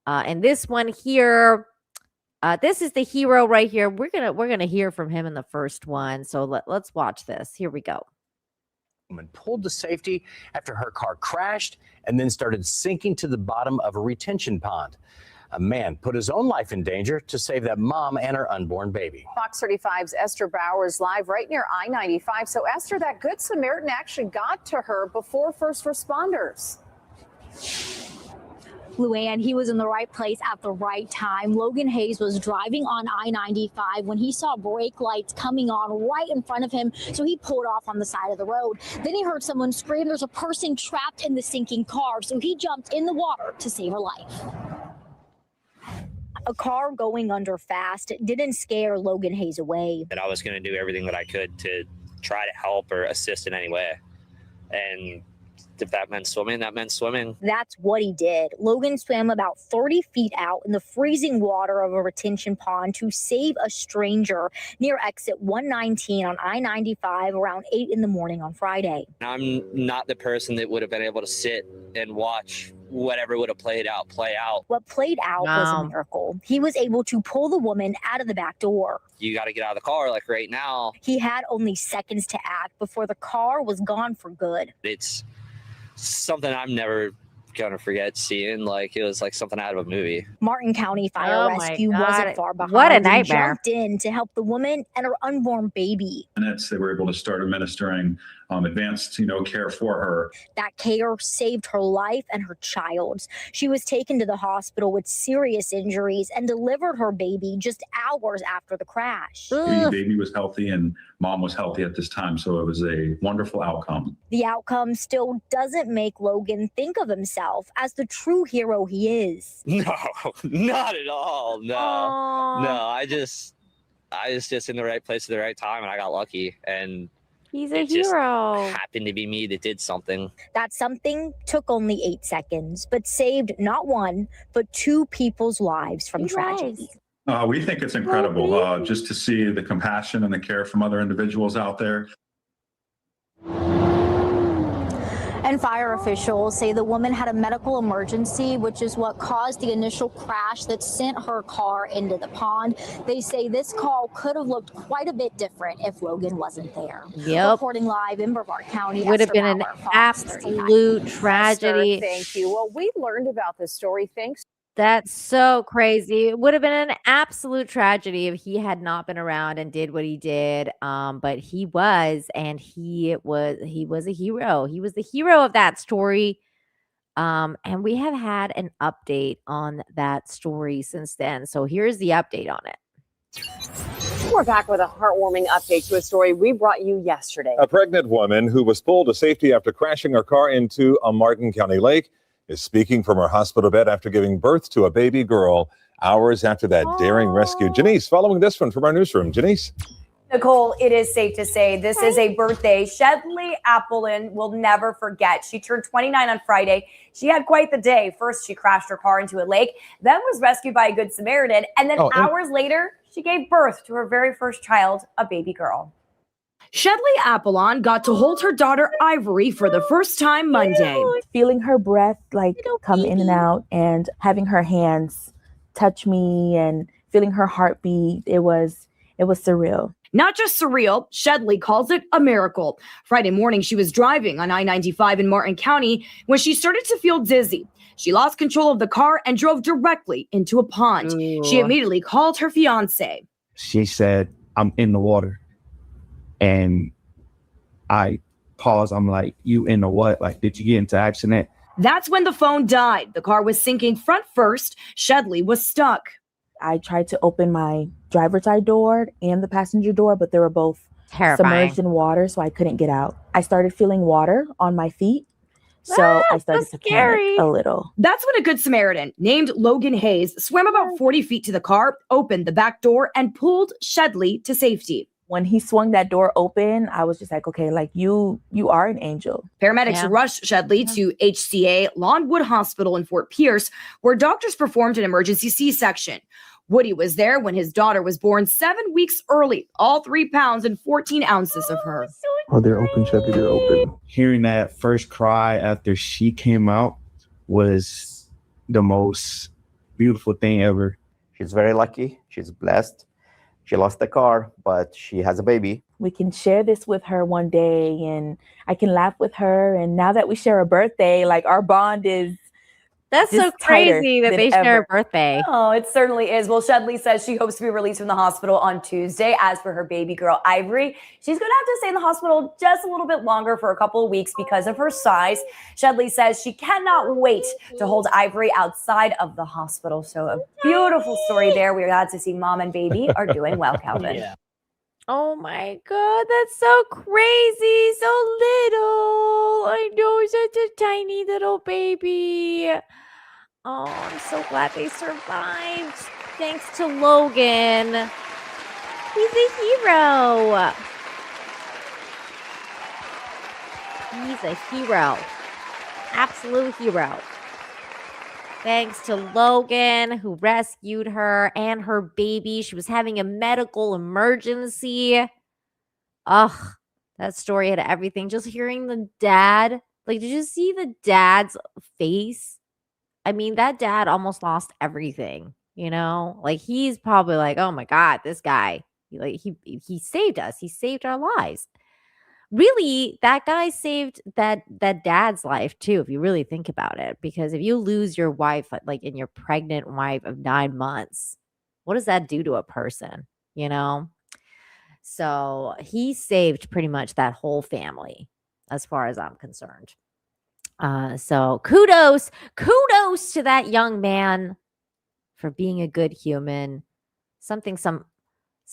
And this one here, this is the hero right here. We're gonna hear from him in the first one. So let's watch this. Here we go. Woman pulled to safety after her car crashed and then started sinking to the bottom of a retention pond. A man put his own life in danger to save that mom and her unborn baby. Fox 35's Esther Bauer is live right near I-95. So, Esther, that Good Samaritan actually got to her before first responders. Luann, he was in the right place at the right time. Logan Hayes was driving on I-95 when he saw brake lights coming on right in front of him, so he pulled off on the side of the road. Then he heard someone scream, there's a person trapped in the sinking car, so he jumped in the water to save her life. A car going under fast didn't scare Logan Hayes away. And I was going to do everything that I could to try to help or assist in any way. And if that meant swimming, that meant swimming. That's what he did. Logan swam about 30 feet out in the freezing water of a retention pond to save a stranger near exit 119 on I-95 around 8 in the morning on Friday. I'm not the person that would have been able to sit and watch whatever would have played out play out. What played out was a miracle. He was able to pull the woman out of the back door. You got to get out of the car like right now. He had only seconds to act before the car was gone for good. It's something I'm never gonna forget seeing. Like, it was like something out of a movie. Martin County Fire Rescue wasn't far behind. What a and nightmare. Jumped in to help the woman and her unborn baby. Minutes, they were able to start administering advanced, care for her. That care saved her life and her child's. She was taken to the hospital with serious injuries and delivered her baby just hours after the crash. The baby was healthy and mom was healthy at this time, so it was a wonderful outcome. The outcome still doesn't make Logan think of himself as the true hero he is. No, not at all. No, I just in the right place at the right time, and I got lucky. And he's a it just hero. happened to be me that did something. That something took only 8 seconds, but saved not one, but 2 people's lives from tragedy. We think it's incredible just to see the compassion and the care from other individuals out there. And fire officials say the woman had a medical emergency, which is what caused the initial crash that sent her car into the pond. They say this call could have looked quite a bit different if Logan wasn't there. Yep. Reporting live in Brevard County. Would have Esther been an Bauer, Fox absolute 35. tragedy. Esther, thank you. Well, we learned about this story thanks. That's so crazy. It would have been an absolute tragedy if he had not been around and did what he did. But he was, and he was a hero. He was the hero of that story. And we have had an update on that story since then. So here's the update on it. We're back with a heartwarming update to a story we brought you yesterday. A pregnant woman who was pulled to safety after crashing her car into a Martin County lake is speaking from her hospital bed after giving birth to a baby girl hours after that daring rescue. Janice, following this one from our newsroom. Janice? Nicole, it is safe to say this is a birthday Shedley Applin will never forget. She turned 29 on Friday. She had quite the day. First, she crashed her car into a lake, then was rescued by a Good Samaritan, and then hours later, she gave birth to her very first child, a baby girl. Shedley Applin got to hold her daughter Ivory for the first time Monday. Feeling her breath come in and out and having her hands touch me and feeling her heartbeat, it was surreal. Not just surreal, Shedley calls it a miracle. Friday morning, she was driving on I-95 in Martin County when she started to feel dizzy. She lost control of the car and drove directly into a pond. She immediately called her fiance. She said, "I'm in the water." And I paused. I'm like, "You in the what? Like, did you get into accident?" That's when the phone died. The car was sinking front first. Shedley was stuck. I tried to open my driver's side door and the passenger door, but they were both terrifying, submerged in water, so I couldn't get out. I started feeling water on my feet. So I started to panic a little. That's when a Good Samaritan named Logan Hayes swam about 40 feet to the car, opened the back door, and pulled Shedley to safety. When he swung that door open, I was just like, okay, like you are an angel. Paramedics rushed Shedley to HCA Longwood Hospital in Fort Pierce, where doctors performed an emergency C-section. Woody was there when his daughter was born 7 weeks early, all 3 pounds and 14 ounces of her. Oh, they're open, Chevy, they're open. Hearing that first cry after she came out was the most beautiful thing ever. She's very lucky. She's blessed. She lost the car, but she has a baby. We can share this with her one day and I can laugh with her. And now that we share a birthday, like our bond is That's so crazy that they share a birthday. Oh, it certainly is. Well, Shedley says she hopes to be released from the hospital on Tuesday. As for her baby girl, Ivory, she's going to have to stay in the hospital just a little bit longer for a couple of weeks because of her size. Shedley says she cannot wait to hold Ivory outside of the hospital. So a beautiful story there. We're glad to see mom and baby are doing well, Calvin. Yeah. Oh my God, that's so crazy. So little. I know, such a tiny little baby. Oh, I'm so glad they survived. Thanks to Logan. He's a hero. He's a hero. Absolute hero. Thanks to Logan, who rescued her and her baby. She was having a medical emergency. Ugh, that story had everything. Just hearing the dad. Like, did you see the dad's face? I mean, that dad almost lost everything, you know? Like, he's probably like, oh my God, this guy, like, he saved us. He saved our lives. Really, that guy saved that dad's life too, if you really think about it. Because if you lose your wife, like in your pregnant wife of 9 months, what does that do to a person? You know? So he saved pretty much that whole family, as far as I'm concerned. So kudos to that young man for being a good human. Something some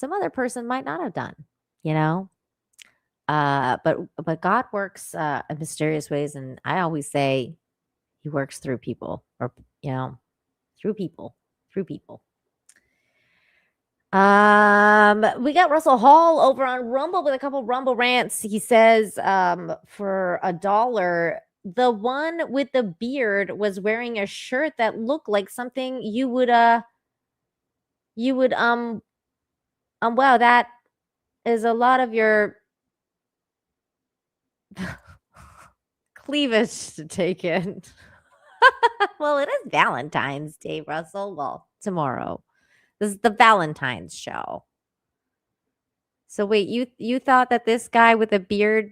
other person might not have done, you know? But God works in mysterious ways, and I always say he works through people, or through people. We got Russell Hall over on Rumble with a couple Rumble rants. He says, for $1, the one with the beard was wearing a shirt that looked like something you would wow, that is a lot of your cleavage to take in. Well, it is Valentine's Day, Russell. Well, tomorrow. This is the Valentine's show. So wait, you thought that this guy with a beard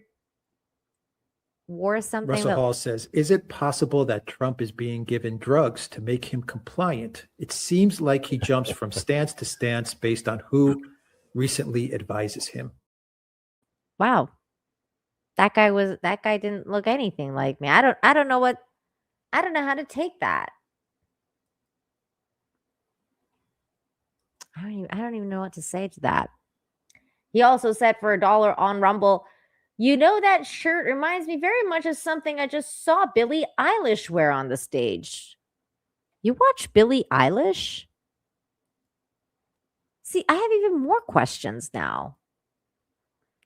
wore something? Russell Hall says, is it possible that Trump is being given drugs to make him compliant? It seems like he jumps from stance to stance based on who recently advises him. Wow. That guy didn't look anything like me. I don't know how to take that. I don't even know what to say to that. He also said for $1 on Rumble, you know, that shirt reminds me very much of something I just saw Billie Eilish wear on the stage. You watch Billie Eilish? See, I have even more questions now.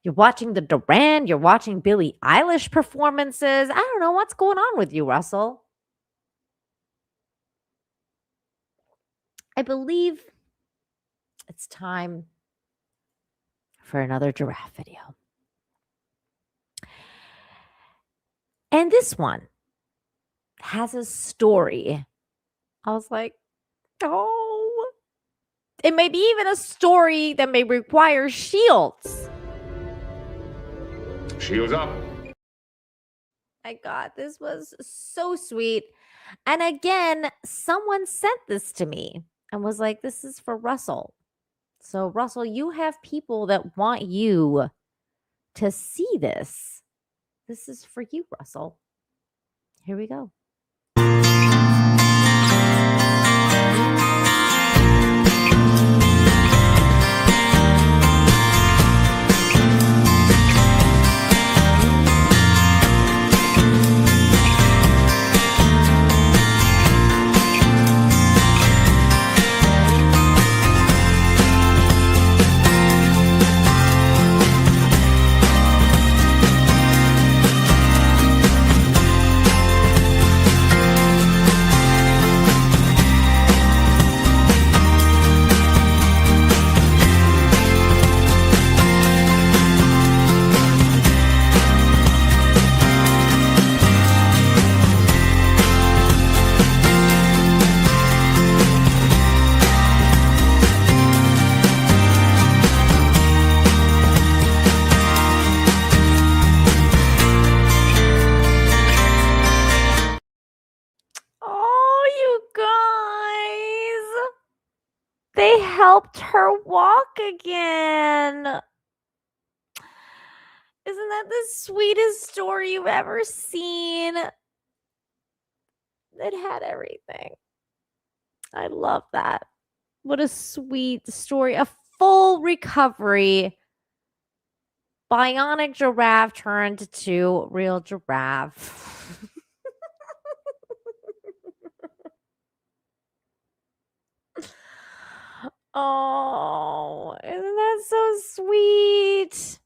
You're watching the Duran, you're watching Billie Eilish performances. I don't know what's going on with you, Russell. I believe it's time for another giraffe video. And this one has a story. I was like, oh, it may be even a story that may require shields. Shields up. My God, this was so sweet. And again, someone sent this to me and was like, this is for Russell. So, Russell, you have people that want you to see this. This is for you, Russell. Here we go. helped her walk again. Isn't that the sweetest story you've ever seen? It had everything. I love that. What a sweet story. A full recovery. Bionic giraffe turned to real giraffe. Oh, isn't that so sweet?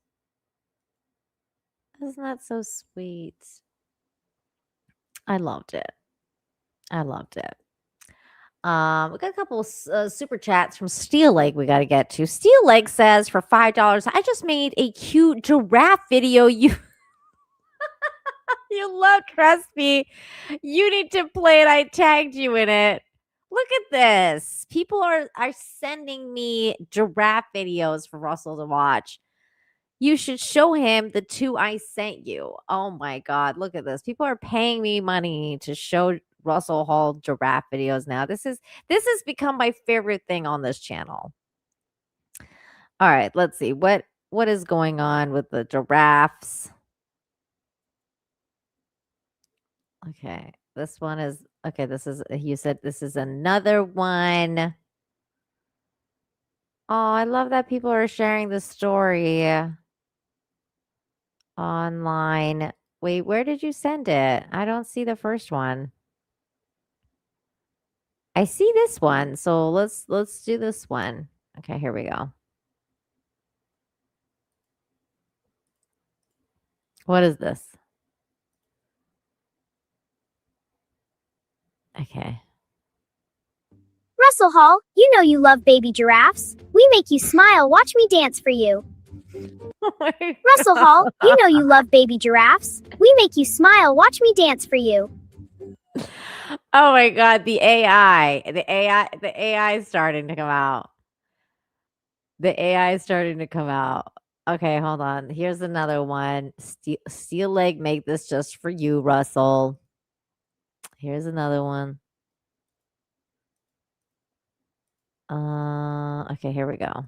Isn't that so sweet? I loved it. I loved it. We got a couple super chats from Steel Lake we got to get to. Steel Lake says for $5, I just made a cute giraffe video. You love, trust me. You need to play it. I tagged you in it. Look at this. People are sending me giraffe videos for Russell to watch. You should show him the 2 I sent you. Oh my God. Look at this. People are paying me money to show Russell Hall giraffe videos now. This has become my favorite thing on this channel. All right, let's see. What is going on with the giraffes? Okay. This one is okay. You said this is another one. Oh, I love that people are sharing the story online. Wait, where did you send it? I don't see the first one. I see this one. So let's do this one. Okay, here we go. What is this? Okay. Russell Hall, you know you love baby giraffes. We make you smile. Watch me dance for you. Russell Hall, you know you love baby giraffes. We make you smile. Watch me dance for you. Oh my God, the AI is starting to come out. The AI is starting to come out. Okay, hold on. Here's another one. Steel Leg, make this just for you, Russell. Here's another one. Okay, here we go.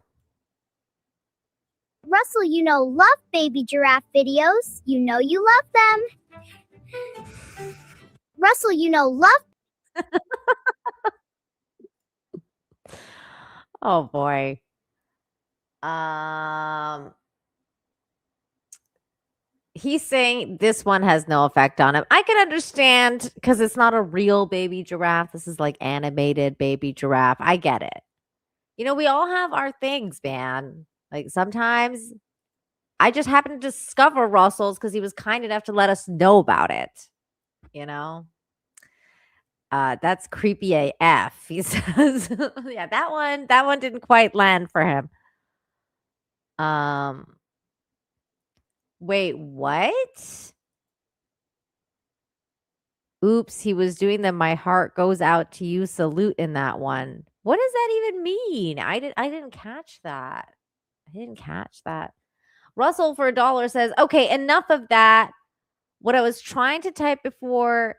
Russell, you know, love baby giraffe videos. You know you love them. Russell, you know, love. Oh boy. He's saying this one has no effect on him. I can understand because it's not a real baby giraffe. This is like animated baby giraffe. I get it. You know, we all have our things, man. Like sometimes I just happened to discover Russell's because he was kind enough to let us know about it. You know? That's creepy AF. He says, yeah, that one didn't quite land for him. Wait, what? Oops, he was doing the my heart goes out to you salute in that one. What does that even mean? I didn't catch that. I didn't catch that. Russell for $1 says, okay, enough of that. What I was trying to type before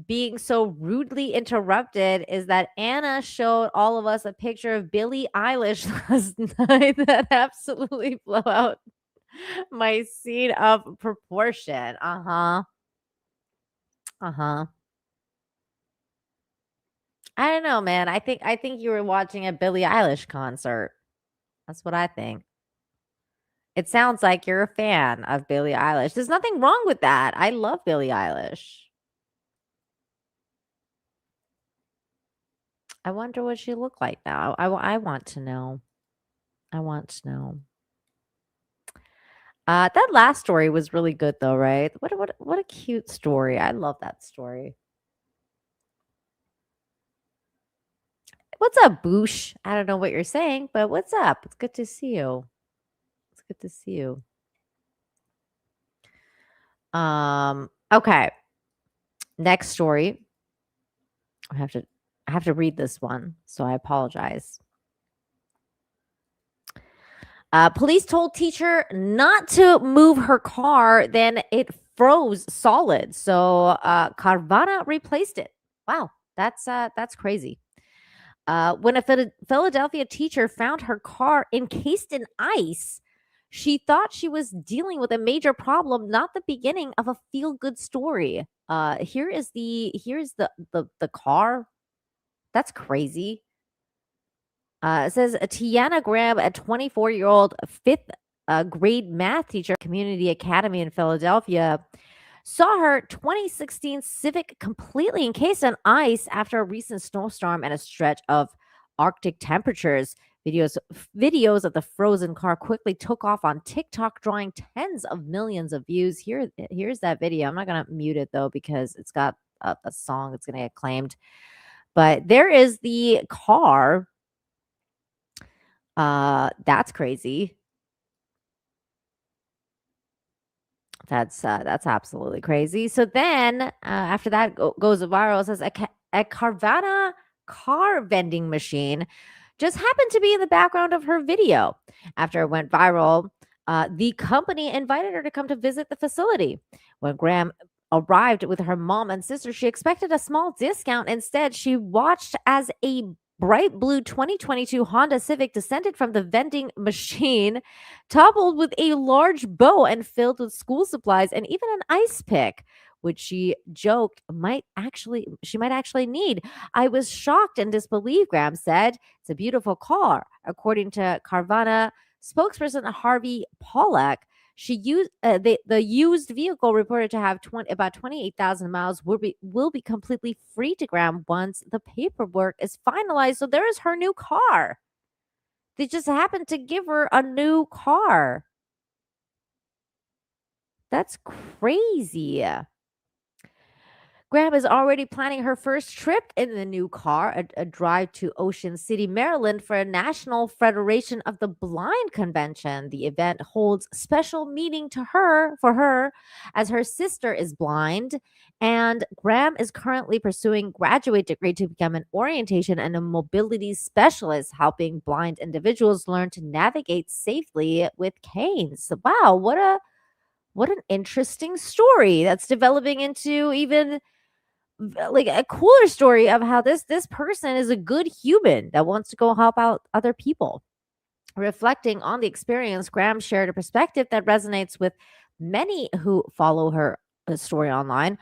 being so rudely interrupted is that Anna showed all of us a picture of Billie Eilish last night that absolutely blew out my scene of proportion. I don't know, man. I think you were watching a Billie Eilish concert. That's what I think. It sounds like you're a fan of Billie Eilish. There's nothing wrong with that. I love Billie Eilish. I wonder what she looked like now. I want to know. I want to know. That last story was really good though, right? What a cute story. I love that story. What's up, Boosh? I don't know what you're saying, but what's up? It's good to see you. It's good to see you. Okay. Next story. I have to read this one, so I apologize. Police told teacher not to move her car, then it froze solid. So Carvana replaced it. Wow, that's crazy. When a Philadelphia teacher found her car encased in ice, she thought she was dealing with a major problem, not the beginning of a feel-good story. Here's the car. That's crazy. It says Tiana Graham, a 24-year-old fifth grade math teacher at Community Academy in Philadelphia, saw her 2016 Civic completely encased in ice after a recent snowstorm and a stretch of Arctic temperatures. Videos of the frozen car quickly took off on TikTok, drawing tens of millions of views. Here's that video. I'm not gonna mute it though because it's got a song that's gonna get claimed. But there is the car. That's crazy. That's absolutely crazy. So then after that goes viral, it says a Carvana car vending machine just happened to be in the background of her video. After it went viral, the company invited her to come to visit the facility. When Graham arrived with her mom and sister, she expected a small discount. Instead, she watched as a bright blue 2022 Honda Civic descended from the vending machine, toppled with a large bow and filled with school supplies and even an ice pick, which she joked she might actually need. I was shocked and disbelieved, Graham said. It's a beautiful car. According to Carvana spokesperson Harvey Pollack, she used the used vehicle reported to have about 28,000 miles will be completely free to Graham once the paperwork is finalized. So there is her new car. They just happened to give her a new car. That's crazy. Graham is already planning her first trip in the new car, a drive to Ocean City, Maryland for a National Federation of the Blind convention. The event holds special meaning for her as her sister is blind, and Graham is currently pursuing graduate degree to become an orientation and a mobility specialist, helping blind individuals learn to navigate safely with canes. Wow, what an interesting story that's developing into even like a cooler story of how this person is a good human that wants to go help out other people. Reflecting on the experience, Graham shared a perspective that resonates with many who follow her story online.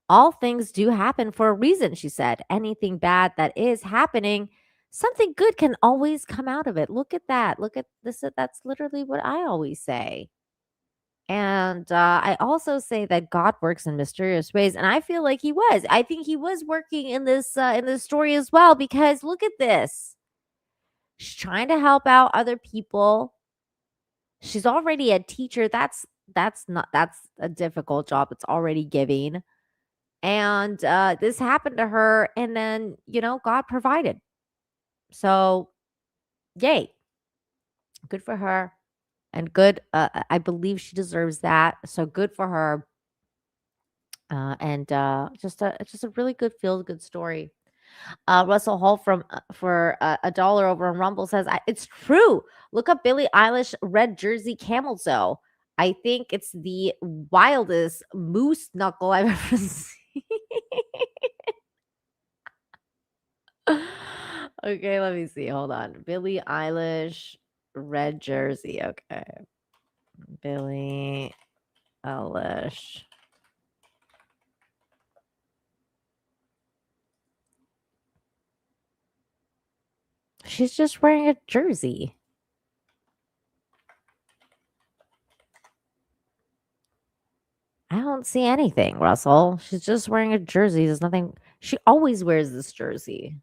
All things do happen for a reason, she said. Anything bad that is happening, something good can always come out of it. Look at that. Look at this. That's literally what I always say. And I also say that God works in mysterious ways, and I feel like he was. I think he was working in this story as well, because look at this. She's trying to help out other people. She's already a teacher. That's a difficult job. It's already giving. And this happened to her, and then God provided. So, yay. Good for her. And good, I believe she deserves that. So good for her. And just a really good feel-good story. Russell Hall for $1 over on Rumble says, it's true. Look up Billie Eilish red jersey camel toe. I think it's the wildest moose knuckle I've ever seen. Okay, let me see. Hold on. Billie Eilish red jersey. Okay. Billie Eilish. She's just wearing a jersey. I don't see anything, Russell. She's just wearing a jersey. There's nothing. She always wears this jersey.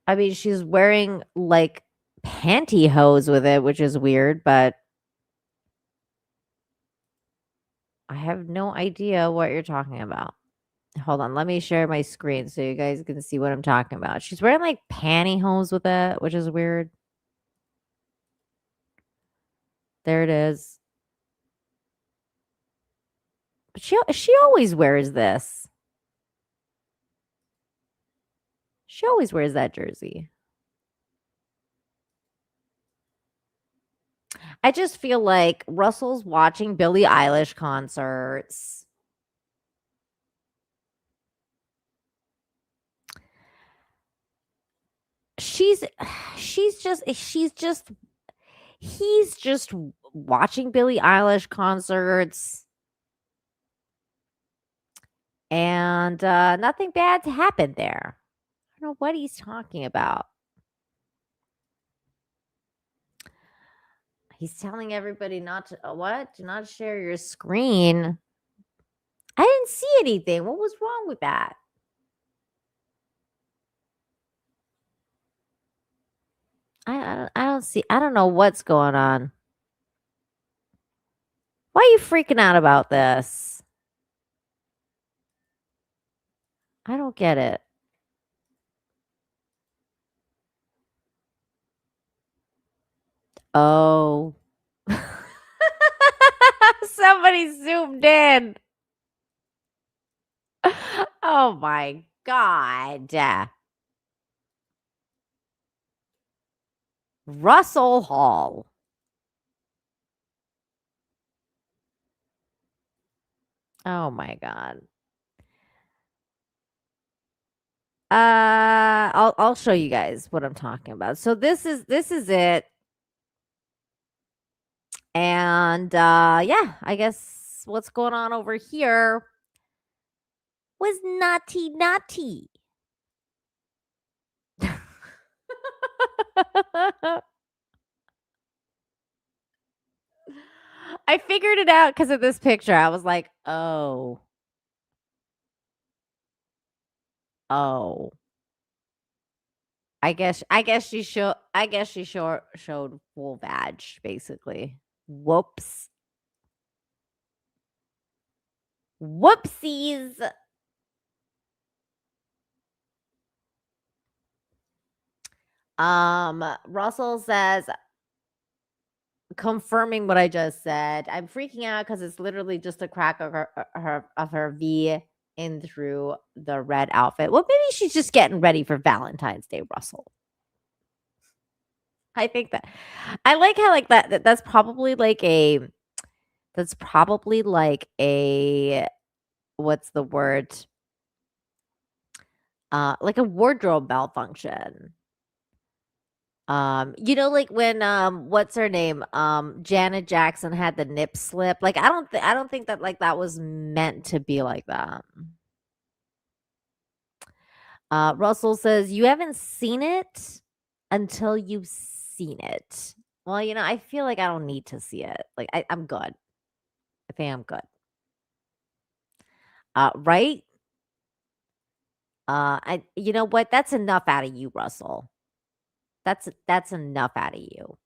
I mean, she's wearing like pantyhose with it, which is weird, but I have no idea what you're talking about. Hold on, let me share my screen so you guys can see what I'm talking about. She's wearing like pantyhose with it, which is weird. There it is. But she always wears this. She always wears that jersey. I just feel like Russell's watching Billie Eilish concerts. He's just watching Billie Eilish concerts, and nothing bad happened there. I don't know what he's talking about. He's telling everybody not to do not share your screen. I didn't see anything. What was wrong with that? I don't see. I don't know what's going on. Why are you freaking out about this? I don't get it. Oh. Somebody zoomed in. Oh my God. Russell Hall. Oh my God. I'll show you guys what I'm talking about. So this is it. And yeah, I guess what's going on over here was naughty. I figured it out because of this picture. I was like, oh. I guess she showed full vag, basically. Whoops. Whoopsies. Russell says, confirming what I just said, I'm freaking out because it's literally just a crack of her V in through the red outfit. Well, maybe she's just getting ready for Valentine's Day, Russell. I think that I like how that's probably like a what's the word? Like a wardrobe malfunction. Like when what's her name? Janet Jackson had the nip slip. Like I don't think that like that was meant to be like that. Russell says, you haven't seen it until you've seen it. Well, I feel like I don't need to see it. Like I'm good. I think I'm good. Right? You know what? That's enough out of you, Russell. That's enough out of you.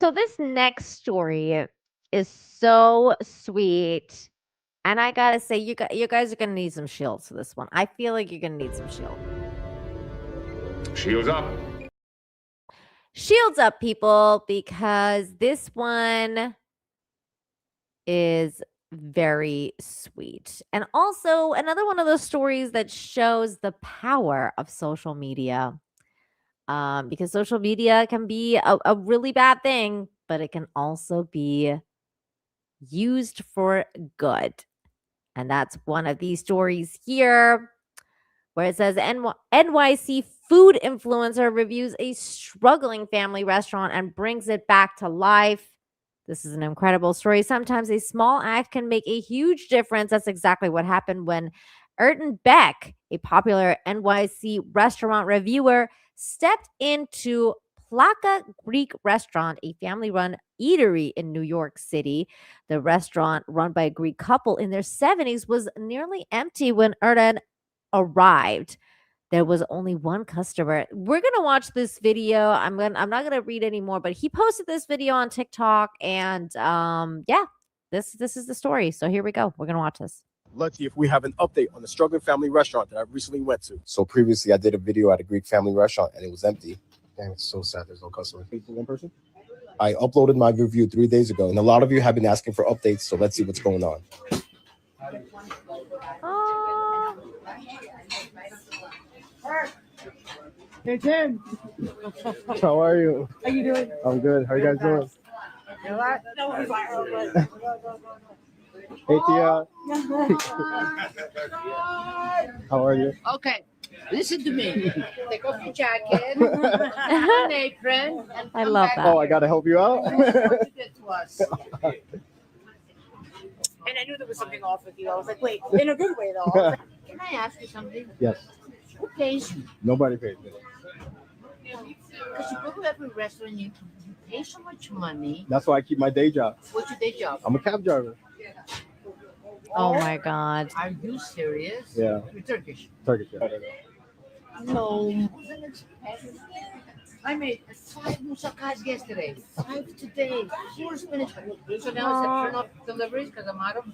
So this next story is so sweet. And I gotta say, you guys are gonna need some shields for this one. I feel like you're gonna need some shield. Shields up. Shields up, people, because this one is very sweet. And also another one of those stories that shows the power of social media. Because social media can be a really bad thing, but it can also be used for good. And that's one of these stories here, where it says NYC food influencer reviews a struggling family restaurant and brings it back to life. This is an incredible story. Sometimes a small act can make a huge difference. That's exactly what happened when Erton Beck, a popular NYC restaurant reviewer, stepped into Plaka Greek Restaurant, a family-run eatery in New York City. The restaurant, run by a Greek couple in their 70s, was nearly empty when Erton arrived. There was only one customer. We're gonna watch this video. I'm not gonna read anymore, but he posted this video on TikTok, and yeah, this is the story. So here we go. We're gonna watch this. Lucky if we have an update on the struggling family restaurant that I recently went to. So previously I did a video at a Greek family restaurant and it was empty. Damn, it's so sad there's no customer. One person? I uploaded my review 3 days ago and a lot of you have been asking for updates, so let's see what's going on. Oh. Hey, Tim. How are you? How you doing? I'm good. How you guys doing? You know what? Hey, Tia. How are you? Okay, listen to me. Take off your jacket, an apron, and I come love back that. Oh, I gotta help you out. and this is what you did to us. And I knew there was something off with you. I was like, wait, in a good way though. I was like, can I ask you something? Yes. Who pays you? Nobody paid me. Because you go to every restaurant, you pay so much money. That's why I keep my day job. What's your day job? I'm a cab driver. Oh my God. Are you serious? Yeah. You're Turkish. Turkish. Yeah. No. I made 5 musakas yesterday, 5 today, 4 spinach pie. So now I said turn off deliveries because I'm out of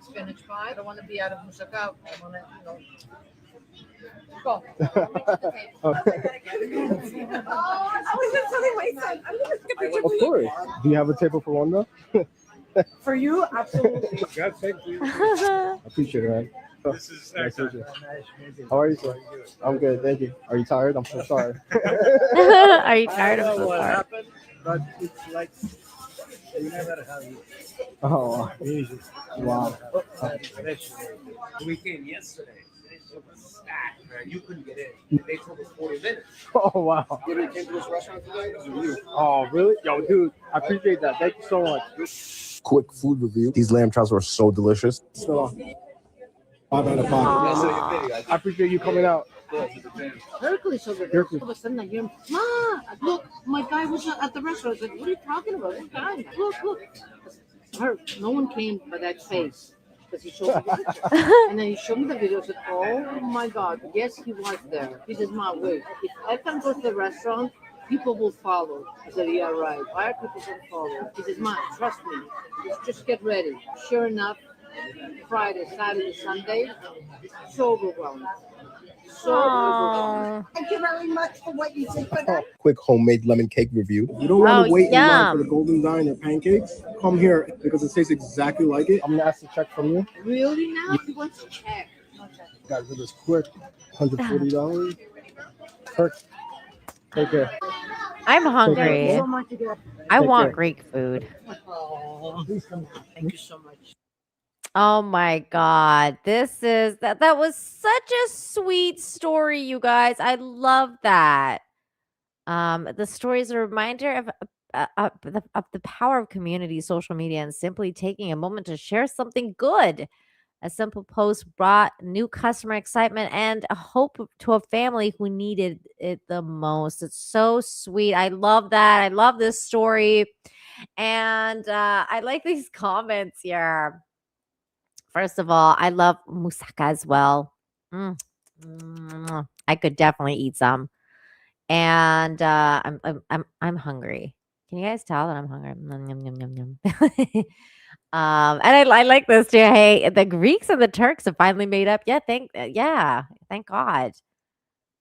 spinach pie. I don't want to be out of musaka. I want to, go. Of course. Do you have a table for one though? For you, absolutely. I appreciate it, man. This is Nice to meet you. How are you, sir? I'm good, thank you. Are you tired? I'm so sorry. Are you tired? I I'm don't so know what sorry. happened, but it's like you never have it. Oh, wow. We came yesterday. It was stacked, man. You couldn't get in. They told us 40 minutes. Oh, wow. Literally came to this restaurant today. It was you. Oh, really? Yo, dude, I appreciate that. Thank you so much. Quick food review. These lamb chops were so delicious. So, 5 out of 5. I appreciate you coming out. Hercules over there. All of a sudden I hear him, Ma, look, my guy was at the restaurant. I said, what are you talking about? What guy? Look. No one came by that face. Because he showed me the picture. And then he showed me the video. I said, oh my God, yes, he was there. He says, Ma, wait, if Evan goes to the restaurant, people will follow. I said, yeah, right. Why are people going to follow? He says, Ma, trust me. Just get ready. Sure enough, Friday, Saturday, Sunday, so overwhelmed. Thank you very much for what you did for them. Quick homemade lemon cake review. You don't want to wait in line yum. for the golden dine or pancakes? Come here because it tastes exactly like it. I'm gonna ask to check from you. Really now? He wants to check. Guys, it is quick. $140. Perfect. Take care. I'm hungry. Take I want care. Greek food. Oh, thank you so much. Oh my God. That was such a sweet story, you guys. I love that. The story is a reminder of the power of community, social media, and simply taking a moment to share something good. A simple post brought new customer excitement and a hope to a family who needed it the most. It's so sweet. I love that. I love this story. And I like these comments here. First of all, I love moussaka as well. I could definitely eat some. And I'm hungry. Can you guys tell that I'm hungry? Yum, yum, yum, yum, yum. And I like this too. Hey, the Greeks and the Turks have finally made up. Yeah, thank God.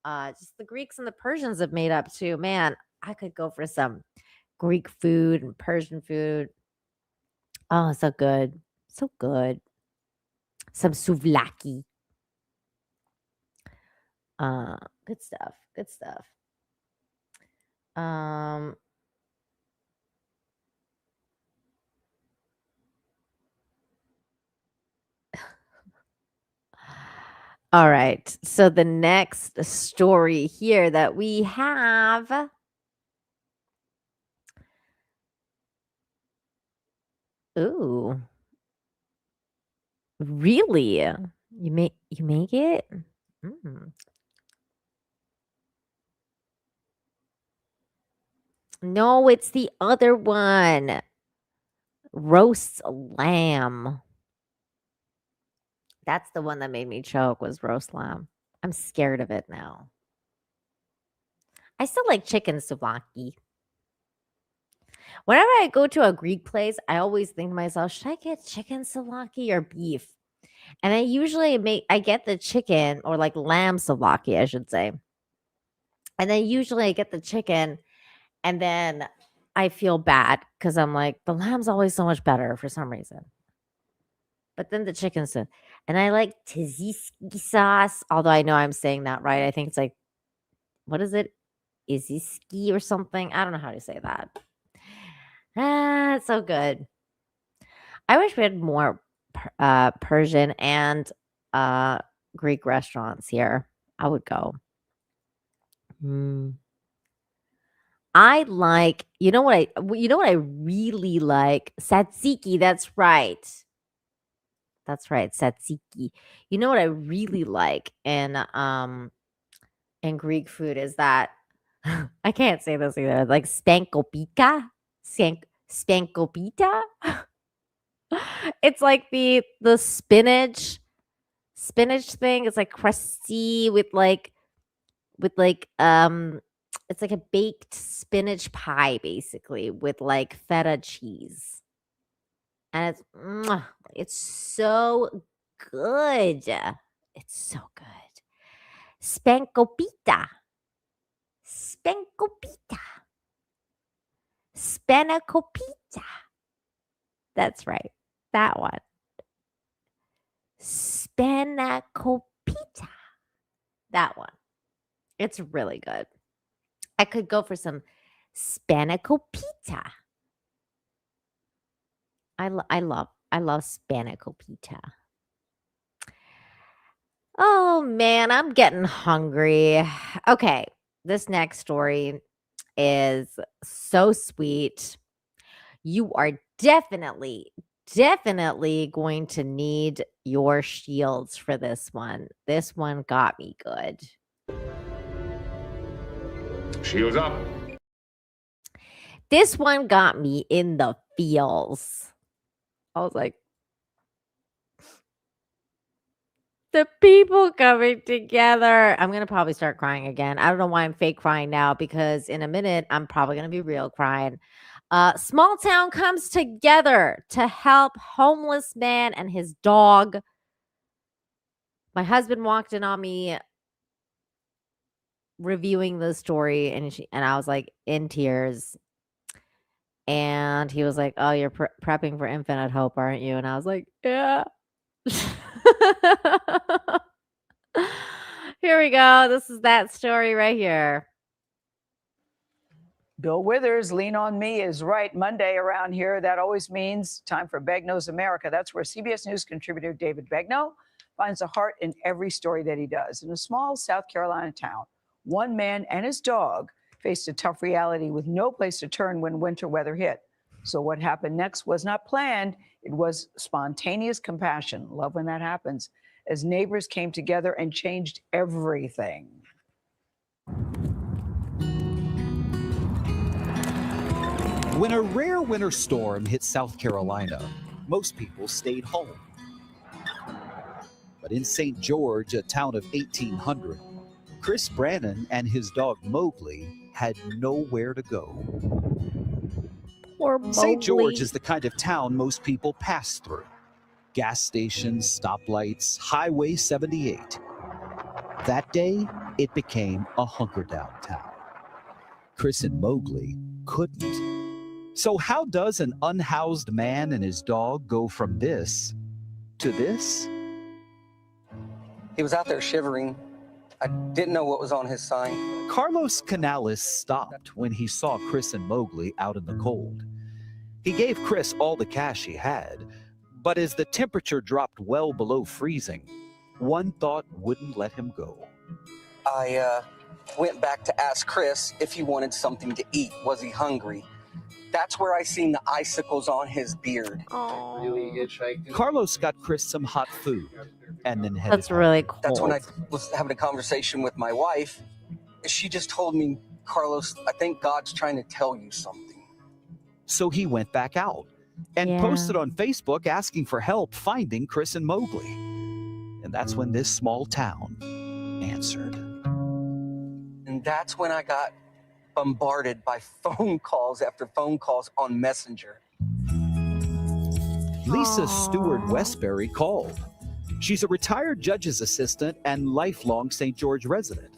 Just the Greeks and the Persians have made up too. Man, I could go for some Greek food and Persian food. Oh, so good. So good. Some souvlaki. Good stuff. Good stuff. All right. So the next story here that we have. Ooh. Really? You make it? No, it's the other one. Roast lamb. That's the one that made me choke was roast lamb. I'm scared of it now. I still like chicken souvlaki. Whenever I go to a Greek place, I always think to myself, should I get chicken souvlaki or beef? And I usually I get the chicken or like lamb souvlaki, I should say. And then usually I get the chicken and then I feel bad because I'm like, the lamb's always so much better for some reason. But then the chicken said, and I like tzatziki sauce, although I know I'm saying that right. I think it's like, what is it? Iziski or something. I don't know how to say that. It's so good. I wish we had more Persian and Greek restaurants here. I would go. I like, you know what I really like? Tzatziki, that's right. That's right, tzatziki. You know what I really like in Greek food is that I can't say this either. Like spankopita. Spankopita. It's like the spinach thing. It's like crusty with like it's like a baked spinach pie basically with like feta cheese. And it's so good. It's so good. Spankopita. Spankopita. Spanakopita. That's right. That one. Spanakopita. That one. It's really good. I could go for some spanakopita. I love spanakopita. Oh man, I'm getting hungry. Okay, this next story is so sweet. You are definitely going to need your shields for this one. This one got me good. Shields up. This one got me in the feels. I was like, the people coming together. I'm going to probably start crying again. I don't know why I'm fake crying now, because in a minute, I'm probably going to be real crying. Small town comes together to help homeless man and his dog. My husband walked in on me reviewing the story, and I was like in tears. And he was like, "Oh, you're prepping for Infinite Hope, aren't you?" And I was like, "Yeah." Here we go. This is that story right here. Bill Withers, Lean on Me is right. Monday around here, that always means time for Begno's America. That's where CBS News contributor David Begno finds a heart in every story that he does. In a small South Carolina town, one man and his dog faced a tough reality with no place to turn when winter weather hit. So what happened next was not planned. It was spontaneous compassion. Love when that happens. As neighbors came together and changed everything. When a rare winter storm hit South Carolina, most people stayed home. But in St. George, a town of 1,800, Chris Brannon and his dog Mowgli had nowhere to go. Poor Mowgli. St. George is the kind of town most people pass through. Gas stations, stoplights, Highway 78. That day, it became a hunker-down town. Chris and Mowgli couldn't. So how does an unhoused man and his dog go from this to this? He was out there shivering. I didn't know what was on his sign. Carlos Canales stopped when he saw Chris and Mowgli out in the cold. He gave Chris all the cash he had, but as the temperature dropped well below freezing, one thought wouldn't let him go. I went back to ask Chris if he wanted something to eat. Was he hungry? That's where I seen the icicles on his beard. Carlos got Chris some hot food and then headed That's really cool. That's when I was having a conversation with my wife. She just told me, "Carlos, I think God's trying to tell you something." So he went back out and posted on Facebook asking for help finding Chris and Mowgli. And that's when this small town answered. And that's when I got bombarded by phone calls after phone calls on Messenger. Lisa Stewart Westbury called. She's a retired judge's assistant and lifelong St. George resident.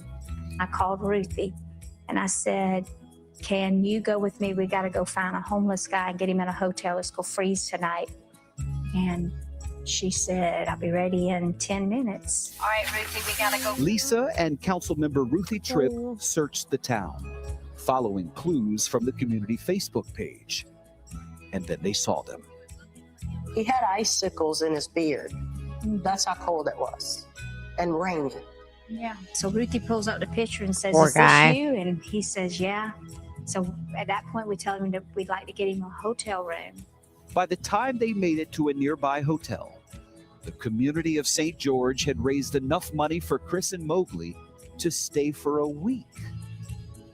I called Ruthie and I said, "Can you go with me? We got to go find a homeless guy and get him in a hotel. It's going to freeze tonight." And She said, I'll be ready in 10 minutes. All right, Ruthie, we gotta go. Lisa and Councilmember Ruthie Tripp searched the town, following clues from the community Facebook page. And then they saw them. He had icicles in his beard. That's how cold it was. And rainy. Yeah. So Ruthie pulls out the picture and says, Poor is guy. this you? And he says, yeah. So at that point, we tell him that we'd like to get him a hotel room. By the time they made it to a nearby hotel, the community of St. George had raised enough money for Chris and Mowgli to stay for a week.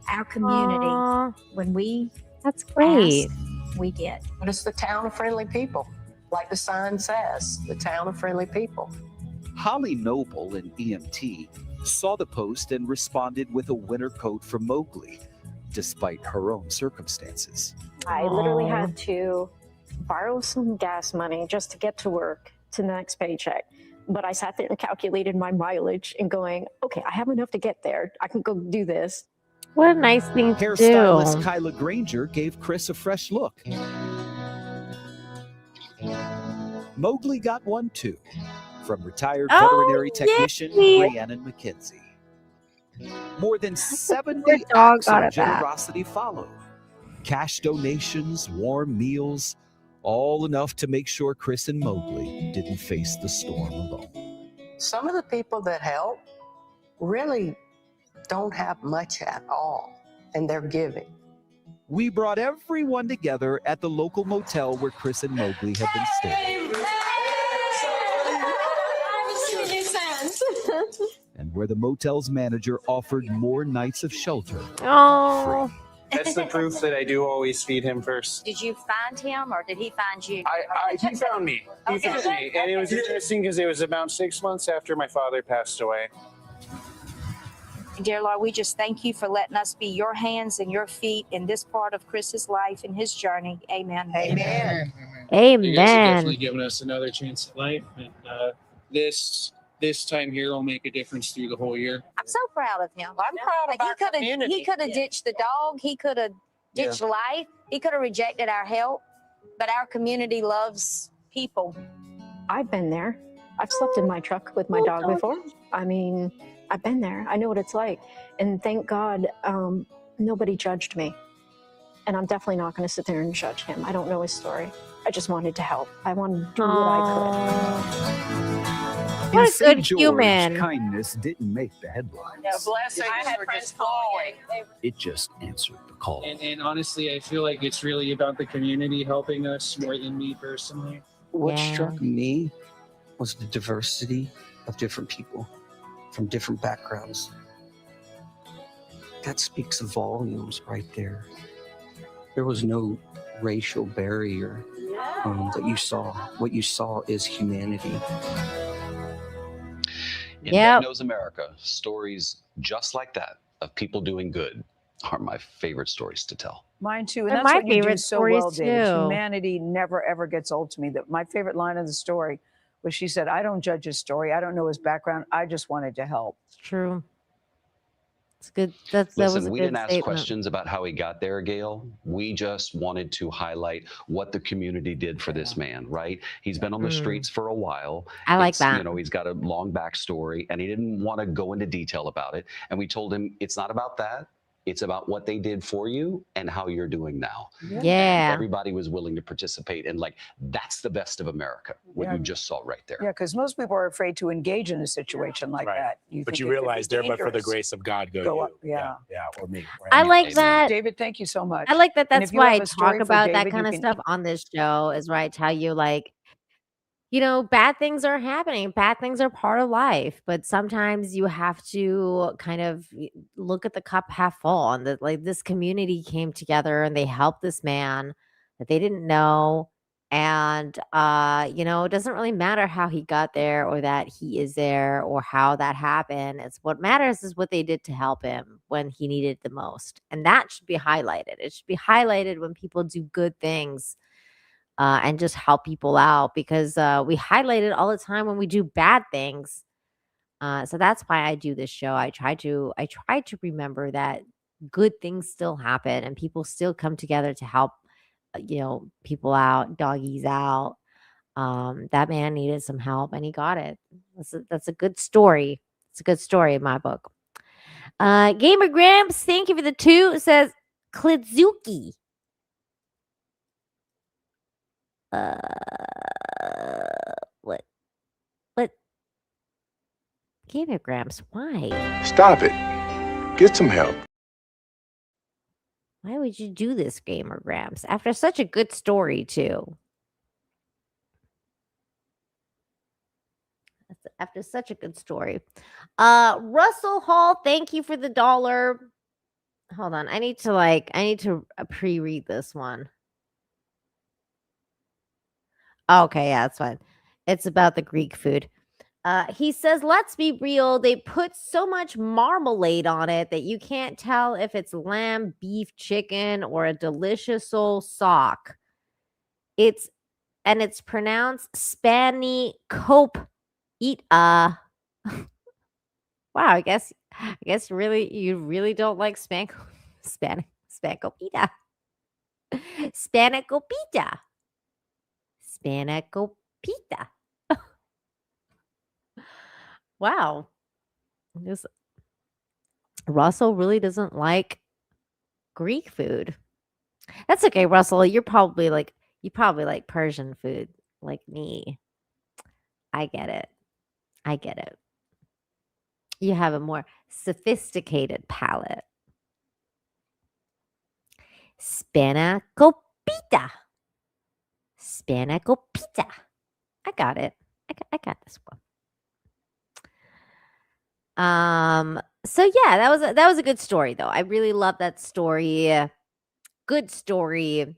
Our community, when we That's great. ask, we get. But it's the town of friendly people. Like the sign says, the town of friendly people. Holly Noble, an EMT, saw the post and responded with a winter coat for Mowgli, despite her own circumstances. I literally had to borrow some gas money just to get to work to the next paycheck. But I sat there and calculated my mileage and going, okay, I have enough to get there. I can go do this. What a nice thing to Hairstylist do. Kyla Granger gave Chris a fresh look. Mowgli got one too, from retired veterinary technician yay. Rhiannon McKenzie. More than 70 dog acts got of it back. generosity followed. Cash donations, warm meals, all enough to make sure Chris and Mowgli didn't face the storm alone. Some of the people that help really don't have much at all, and they're giving. We brought everyone together at the local motel where Chris and Mowgli had been staying, and where the motel's manager offered more nights of shelter. Oh. That's the proof that I do always feed him first. Did you find him or did he find you? He found me. He found me. And it was interesting because it was about 6 months after my father passed away. Dear Lord, we just thank you for letting us be your hands and your feet in this part of Chris's life and his journey. Amen. Amen. You guys have Amen. definitely given us another chance at life. And this time here will make a difference through the whole year. I'm so proud of him. I'm proud of our community. He could have ditched the dog. He could have ditched life. He could have rejected our help. But our community loves people. I've been there. I've slept in my truck with my dog before. I mean, I've been there. I know what it's like. And thank God nobody judged me. And I'm definitely not going to sit there and judge him. I don't know his story. I just wanted to help. I wanted to do what I could. What In a St. good George, human. kindness didn't make the headlines. Yeah, blessings were just flowing. It just answered the call. And honestly, I feel like it's really about the community helping us more than me personally. What struck me was the diversity of different people from different backgrounds. That speaks volumes right there. There was no racial barrier that you saw. What you saw is humanity. In Diagnose America, stories just like that of people doing good are my favorite stories to tell. Mine too. And They're that's my what you do favorite so well, stories, David. too. Humanity never, ever gets old to me. My favorite line of the story was she said, I don't judge his story. I don't know his background. I just wanted to help. It's true. It's good. That was Listen, a we good didn't ask statement. questions about how he got there, Gail. We just wanted to highlight what the community did for this man, right? He's been on the streets for a while. I like that. You know, he's got a long backstory, and he didn't want to go into detail about it. And we told him it's not about that. It's about what they did for you and how you're doing now. Yeah. And everybody was willing to participate. And like, that's the best of America, what Yeah. you just saw right there. Yeah, because most people are afraid to engage in a situation like that. But think you it could be realize there, but for the dangerous. grace of God, go Go you. up, yeah. Yeah, or me. I like that. David, thank you so much. I like that. And That's if you why have I a story talk for about that David, kind you of can stuff on this show. Is where I tell you, like, you know, bad things are happening. Bad things are part of life, but sometimes you have to kind of look at the cup half full. And that, like, this community came together and they helped this man that they didn't know. And you know, it doesn't really matter how he got there or that he is there or how that happened. It's what matters is what they did to help him when he needed the most. And that should be highlighted. It should be highlighted when people do good things. And just help people out, because we highlight it all the time when we do bad things. So that's why I do this show. I try to remember that good things still happen and people still come together to help, you know, people out, doggies out. That man needed some help and he got it. That's a good story. It's a good story in my book. Gamer Gramps, thank you for the 2. It says Klidzuki. What? Gamer Gramps, why? Stop it. Get some help. Why would you do this, Gamer Gramps? After such a good story, too. After such a good story. Russell Hall, thank you for the $1. Hold on. I need to pre-read this one. Okay, yeah, that's fine. It's about the Greek food. He says, let's be real. They put so much marmalade on it that you can't tell if it's lamb, beef, chicken, or a delicious old sock. It's pronounced Spani Cope Eat. Wow, I guess you really don't like Spanakopita. Spanakopita. Spanakopita. Wow. Russell really doesn't like Greek food. That's okay, Russell. You probably like Persian food like me. I get it. You have a more sophisticated palate. Spanakopita. Spanakopita. I got it. I got this one. So yeah, that was a good story though. I really love that story. Good story.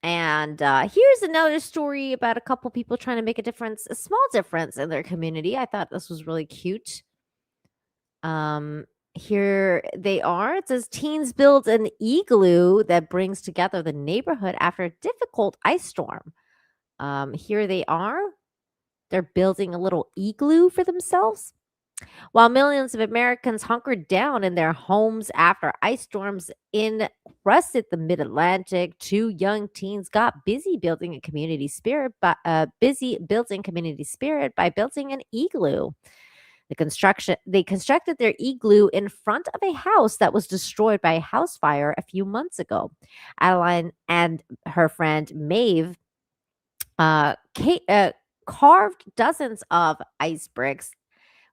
And here's another story about a couple people trying to make a small difference in their community. I thought this was really cute. Here they are. It says teens build an igloo that brings together the neighborhood after a difficult ice storm. Here they are. They're building a little igloo for themselves. While millions of Americans hunkered down in their homes after ice storms encrusted the mid-Atlantic, 2 young teens got busy building community spirit by building an igloo. They constructed their igloo in front of a house that was destroyed by a house fire a few months ago. Adeline and her friend Maeve carved dozens of ice bricks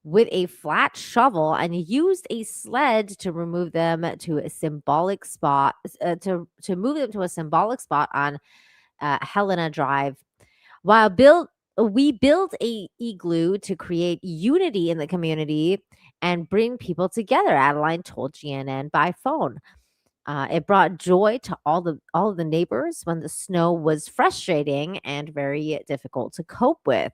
with a flat shovel and used a sled to remove them to a symbolic spot to move them to a symbolic spot on Helena Drive. While we built a igloo to create unity in the community and bring people together, Adeline told GNN by phone. It brought joy to all of the neighbors when the snow was frustrating and very difficult to cope with.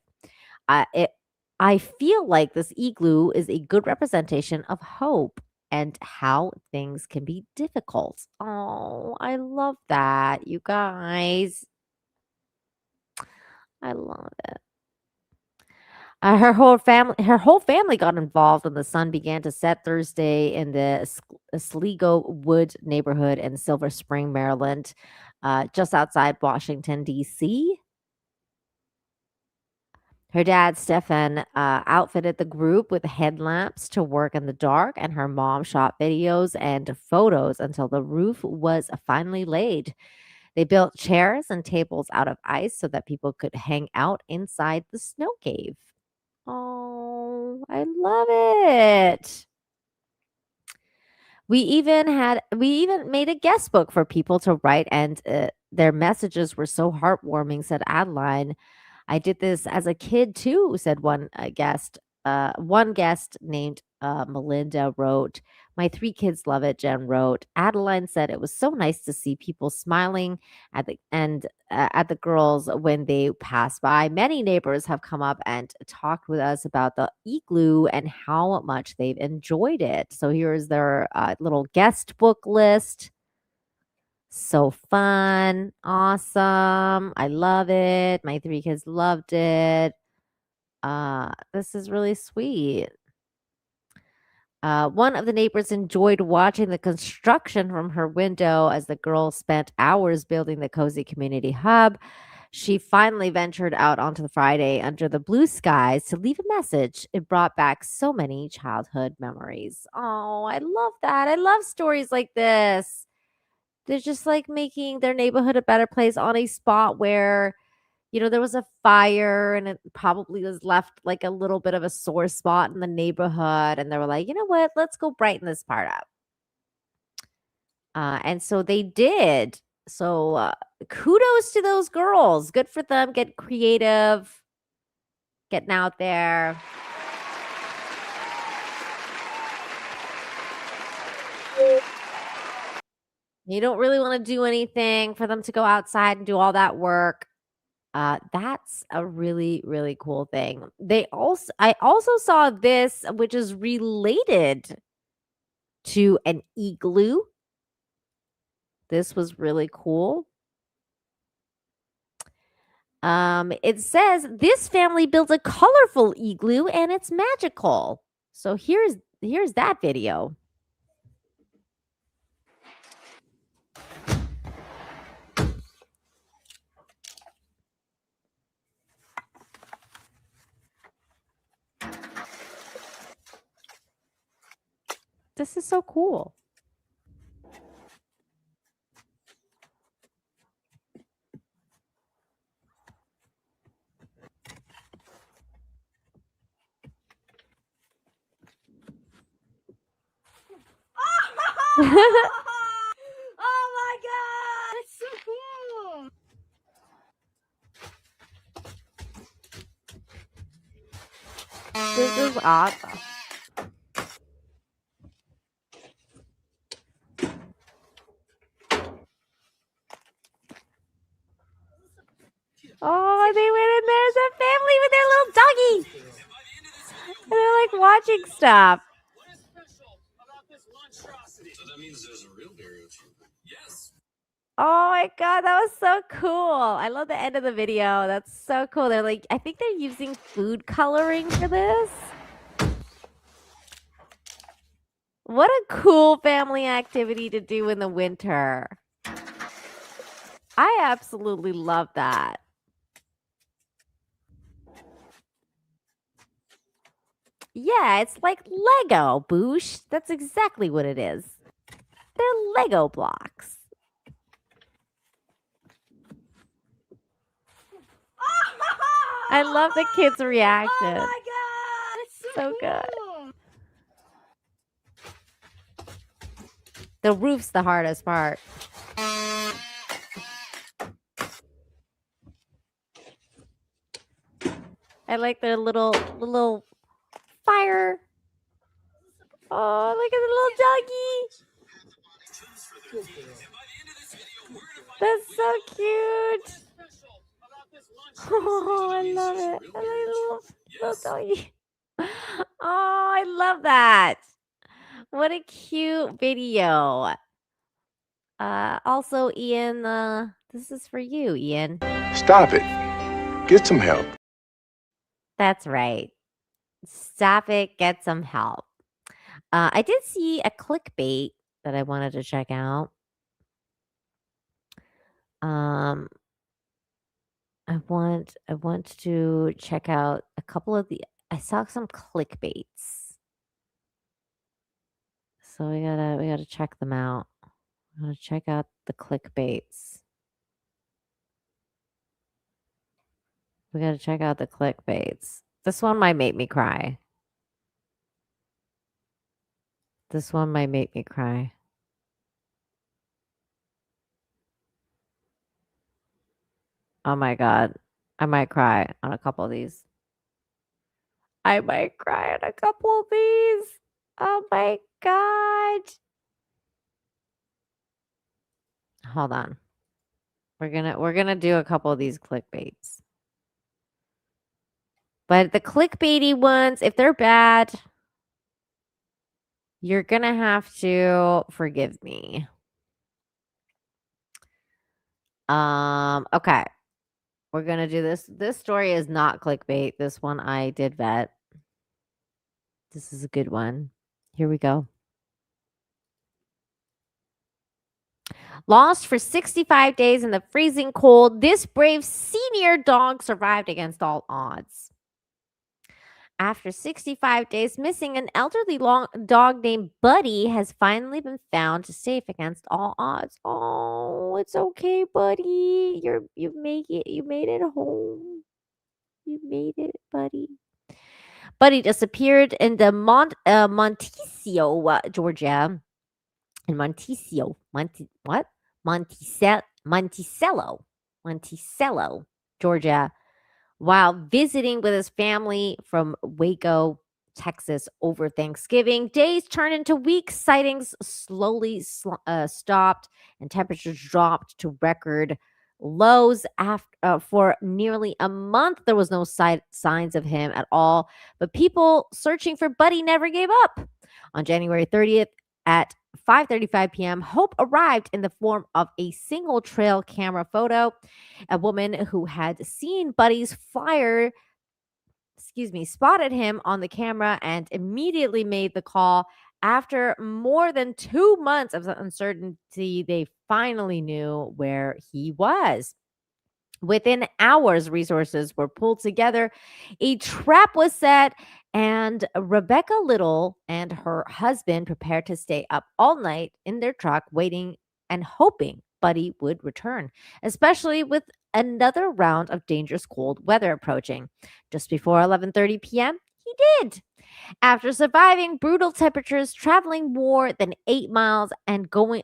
I feel like this igloo is a good representation of hope and how things can be difficult. Oh, I love that, you guys. I love it. Her whole family got involved when the sun began to set Thursday in the Sligo Wood neighborhood in Silver Spring, Maryland, just outside Washington, D.C. Her dad, Stefan, outfitted the group with headlamps to work in the dark, and her mom shot videos and photos until the roof was finally laid. They built chairs and tables out of ice so that people could hang out inside the snow cave. Oh, I love it. We even made a guest book for people to write, and their messages were so heartwarming, said Adeline. I did this as a kid too, said one guest. One guest named Melinda wrote, my 3 kids love it, Jen wrote. Adeline said it was so nice to see people smiling at the girls when they passed by. Many neighbors have come up and talked with us about the igloo and how much they've enjoyed it. So here's their little guest book list. So fun. Awesome. I love it. My 3 kids loved it. This is really sweet. One of the neighbors enjoyed watching the construction from her window as the girls spent hours building the cozy community hub. She finally ventured out onto the Friday under the blue skies to leave a message. It brought back so many childhood memories. Oh, I love that. I love stories like this. They're just like making their neighborhood a better place on a spot where, there was a fire and it probably was left like a little bit of a sore spot in the neighborhood. And they were like, you know what? Let's go brighten this part up. And so they did. So kudos to those girls. Good for them. Get creative. Getting out there. You don't really want to do anything for them to go outside and do all that work. That's a really, really cool thing. I also saw this, which is related to an igloo. This was really cool. It says this family built a colorful igloo and it's magical. So here's that video. This is so cool. Oh my God, it's so cool. This is awesome. Oh, they went in there as a family with their little doggy. And they're like watching stuff. So that means there's a real barrier to you. Yes. Oh my God, that was so cool. I love the end of the video. That's so cool. They're like, I think they're using food coloring for this. What a cool family activity to do in the winter. I absolutely love that. Yeah, it's like Lego, Boosh. That's exactly what it is. They're Lego blocks. I love the kids' reaction. Oh my God, it's So good. cool. The roof's the hardest part. I like their little fire. Oh, look at the little doggy. That's so cute. Oh, I love it. I like the little doggy. Oh, I love that. What a cute video. Also, Ian, this is for you, Ian. Stop it. Get some help. That's right. Stop it. Get some help. I did see a clickbait that I wanted to check out. I want to check out a couple of I saw some clickbaits. So we gotta check them out. I'm gonna check out the clickbaits. We gotta check out the clickbaits. This one might make me cry. This one might make me cry. Oh my God. I might cry on a couple of these. I might cry on a couple of these. Oh my God. Hold on. We're gonna do a couple of these clickbaits. But the clickbaity ones, if they're bad, you're gonna have to forgive me. Okay. We're gonna do this. This story is not clickbait. This one I did vet. This is a good one. Here we go. Lost for 65 days in the freezing cold, this brave senior dog survived against all odds. After 65 days missing, an elderly dog named Buddy has finally been found safe against all odds. Oh, it's okay, Buddy. You made it. You made it home. You made it, Buddy. Buddy disappeared in the Monticello, Georgia. In Monticello, Georgia, while visiting with his family from Waco, Texas over Thanksgiving. Days turned into weeks. Sightings slowly stopped and temperatures dropped to record lows. For nearly a month, there was no signs of him at all, but people searching for Buddy never gave up. On January 30th at 5:35 p.m., hope arrived in the form of a single trail camera photo. A woman who had seen Buddy's flyer, spotted him on the camera and immediately made the call. After more than 2 months of uncertainty, they finally knew where he was. Within hours, resources were pulled together. A trap was set, and Rebecca Little and her husband prepared to stay up all night in their truck, waiting and hoping Buddy would return, especially with another round of dangerous cold weather approaching. Just before 11:30 p.m., he did. After surviving brutal temperatures, traveling more than 8 miles, and going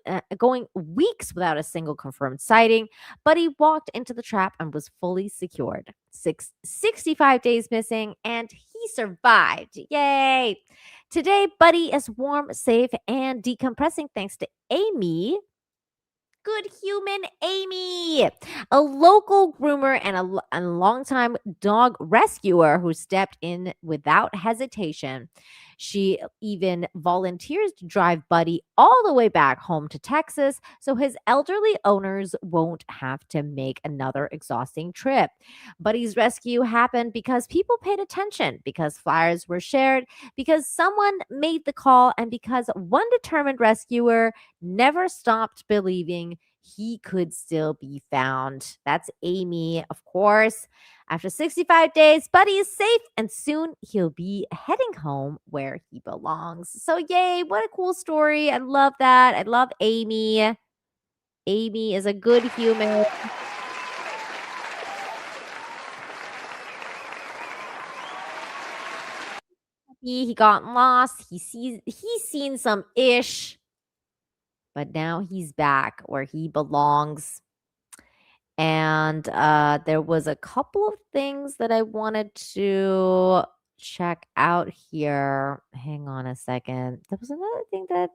weeks without a single confirmed sighting, Buddy walked into the trap and was fully secured. 65 days missing, and he survived. Yay! Today, Buddy is warm, safe, and decompressing thanks to Amy. Good human Amy, a local groomer and a longtime dog rescuer who stepped in without hesitation. She even volunteers to drive Buddy all the way back home to Texas so his elderly owners won't have to make another exhausting trip. Buddy's rescue happened because people paid attention, because flyers were shared, because someone made the call, and because one determined rescuer never stopped believing he could still be found. That's Amy, of course. After 65 days, Buddy is safe, and soon he'll be heading home where he belongs. So yay, what a cool story. I love that. I love Amy. Amy is a good human. He got lost. He's seen some ish, but now he's back where he belongs. And there was a couple of things that I wanted to check out here. Hang on a second. There was another thing that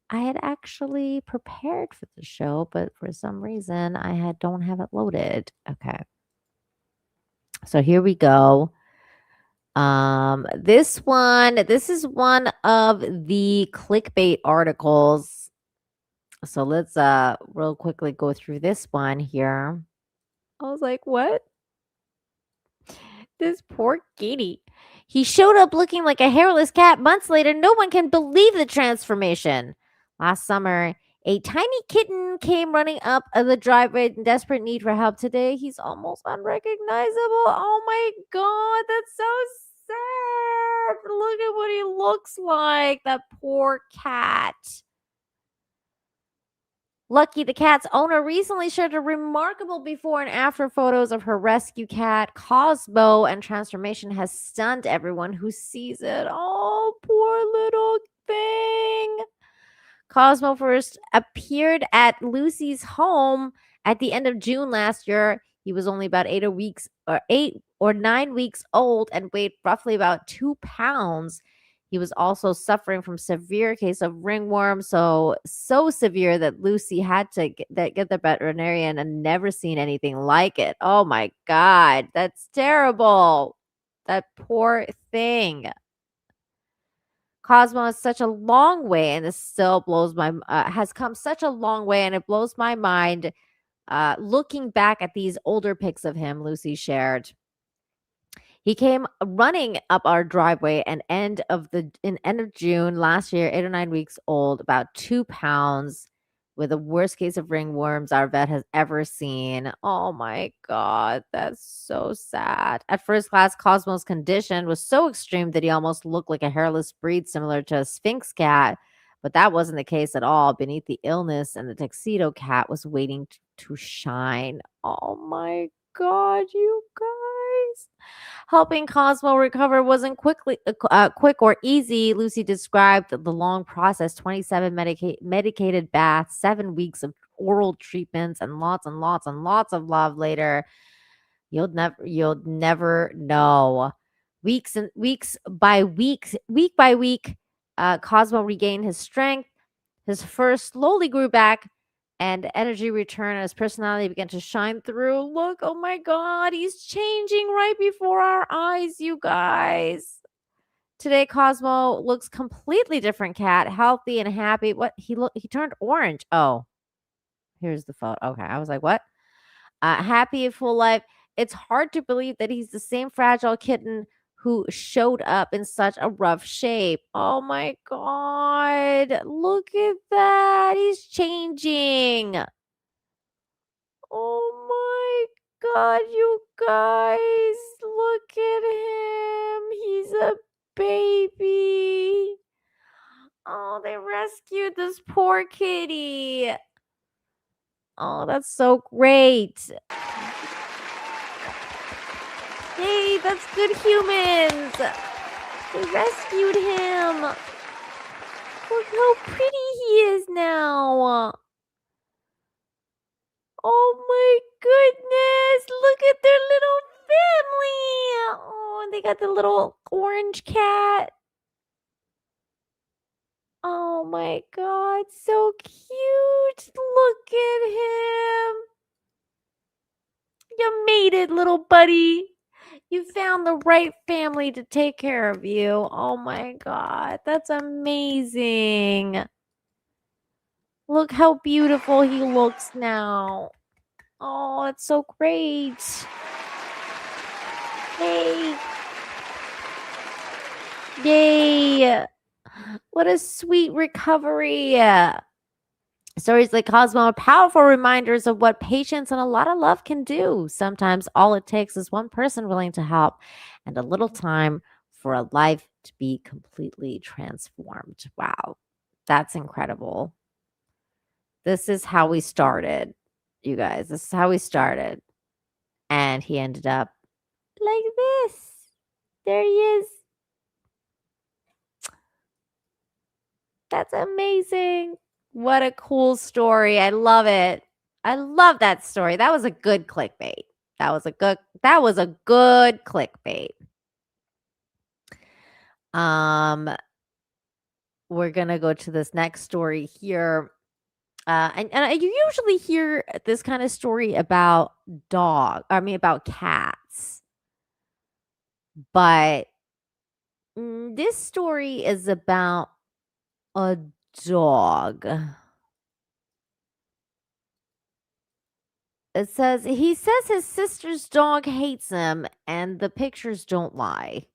I had actually prepared for the show, but for some reason I don't have it loaded. Okay. So here we go. This is one of the clickbait articles. So let's real quickly go through this one here. I was like, what? This poor kitty. He showed up looking like a hairless cat. Months later, no one can believe the transformation. Last summer, a tiny kitten came running up the driveway in desperate need for help. Today, he's almost unrecognizable. Oh my God, that's so sad. Look at what he looks like. That poor cat. Lucky, the cat's owner, recently shared a remarkable before and after photos of her rescue cat, Cosmo, and transformation has stunned everyone who sees it. Oh, poor little thing. Cosmo first appeared at Lucy's home at the end of June last year. He was only about 8 or 9 weeks old and weighed roughly about 2 pounds. He was also suffering from severe case of ringworm, so severe that Lucy had to get the veterinarian and never seen anything like it. Oh my God, that's terrible. That poor thing. Cosmo is such a long way, and this still blows my has come such a long way, and it blows my mind. Looking back at these older pics of him, Lucy shared. He came running up our driveway and end of June last year, 8 or 9 weeks old, about 2 pounds. with the worst case of ringworms our vet has ever seen. Oh my God, that's so sad. At first class, Cosmo's condition was so extreme that he almost looked like a hairless breed similar to a Sphinx cat. But that wasn't the case at all. Beneath the illness, and the tuxedo cat was waiting to shine. Oh my God, you guys. Helping Cosmo recover wasn't quick or easy. Lucy described the long process: 27 medicated baths, 7 weeks of oral treatments, and lots of love later. You'll never know. Week by week, Cosmo regained his strength. His fur slowly grew back, and energy returned as personality began to shine through. Look, oh my God, he's changing right before our eyes, you guys. Today, Cosmo looks completely different cat, healthy and happy. What he turned orange. Oh, here's the photo. Okay, I was like, what? Happy and full life. It's hard to believe that he's the same fragile kitten who showed up in such a rough shape. Oh my God. Look at that. He's changing. Oh my God, you guys. Look at him. He's a baby. Oh, they rescued this poor kitty. Oh, that's so great. Yay, that's good humans. They rescued him. Look how pretty he is now. Oh my goodness. Look at their little family. Oh, and they got the little orange cat. Oh my God, so cute. Look at him. You made it, little buddy. You found the right family to take care of you. Oh my God, that's amazing. Look how beautiful he looks now. Oh, it's so great. Yay. Yay. What a sweet recovery. Stories like Cosmo are powerful reminders of what patience and a lot of love can do. Sometimes all it takes is one person willing to help and a little time for a life to be completely transformed. Wow, that's incredible. This is how we started, you guys. This is how we started. And he ended up like this. There he is. That's amazing. What a cool story. I love it. I love that story. That was a good clickbait. That was a good clickbait. We're going to go to this next story here. And you usually hear this kind of story about about cats. But this story is about a dog. It says he says his sister's dog hates him, and the pictures don't lie.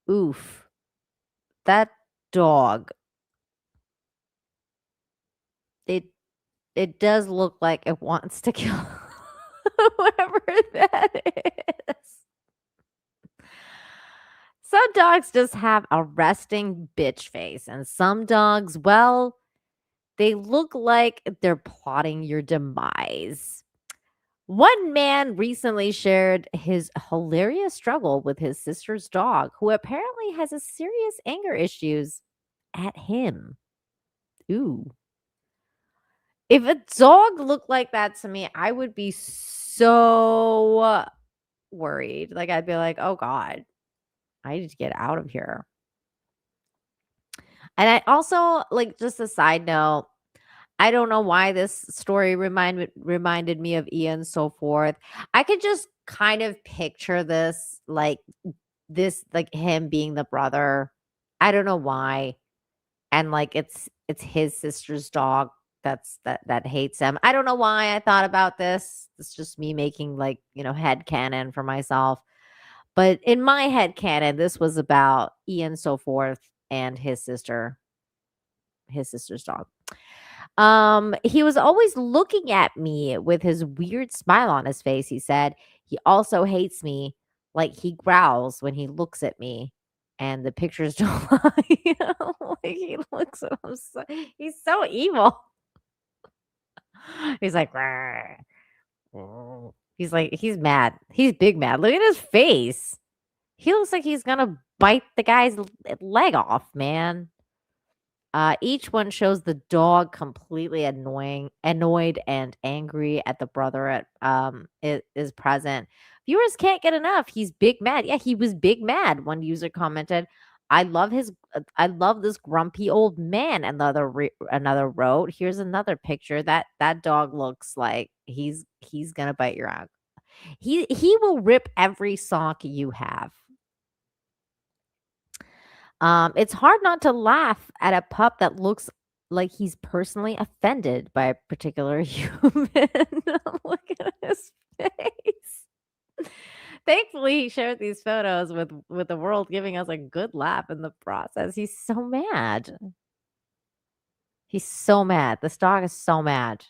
Oof. That dog. It does look like it wants to kill whatever that is. Some dogs just have a resting bitch face, and some dogs, well, they look like they're plotting your demise. One man recently shared his hilarious struggle with his sister's dog, who apparently has a serious anger issues at him. Ooh. If a dog looked like that to me, I would be so worried. Like, I'd be like, oh God, I need to get out of here. And I also, like, just a side note, I don't know why this story reminded me of Ian and so forth. I could just kind of picture this, like him being the brother. I don't know why. And like it's his sister's dog that hates him. I don't know why I thought about this. It's just me making head canon for myself. But in my head canon, this was about Ian so forth and his sister's dog. He was always looking at me with his weird smile on his face, he said. He also hates me, like he growls when he looks at me. And the pictures don't lie. Like he looks at him he's so evil. He's like, "Rrr." He's like, he's mad. He's big mad. Look at his face. He looks like he's gonna bite the guy's leg off, man. Each one shows the dog completely annoyed and angry at the brother is present. Viewers can't get enough. He's big mad. Yeah, he was big mad. One user commented, I love this grumpy old man. Another wrote, here's another picture. That dog looks like he's gonna bite your ankle. He will rip every sock you have. It's hard not to laugh at a pup that looks like he's personally offended by a particular human. Look at his face. Thankfully, he shared these photos with the world, giving us a good laugh in the process. He's so mad. He's so mad. This dog is so mad.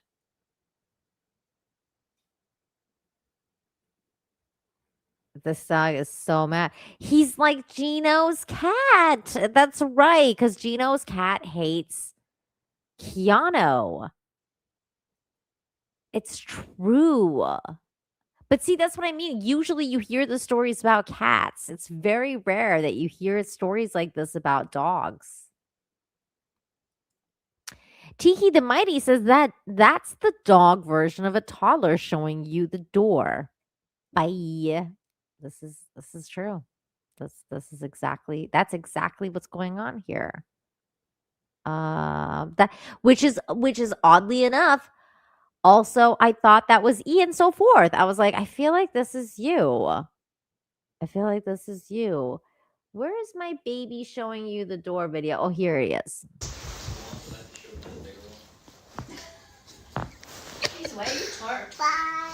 This dog is so mad. He's like Gino's cat. That's right, because Gino's cat hates Keanu. It's true. But see, that's what I mean. Usually you hear the stories about cats. It's very rare that you hear stories like this about dogs. Tiki the Mighty says that's the dog version of a toddler showing you the door. Bye. This is true. That's exactly what's going on here. That which is oddly enough, also I thought that was E and so forth. I was like, I feel like this is you. Where is my baby showing you the door video? Oh, here he is. He's way tart. Bye.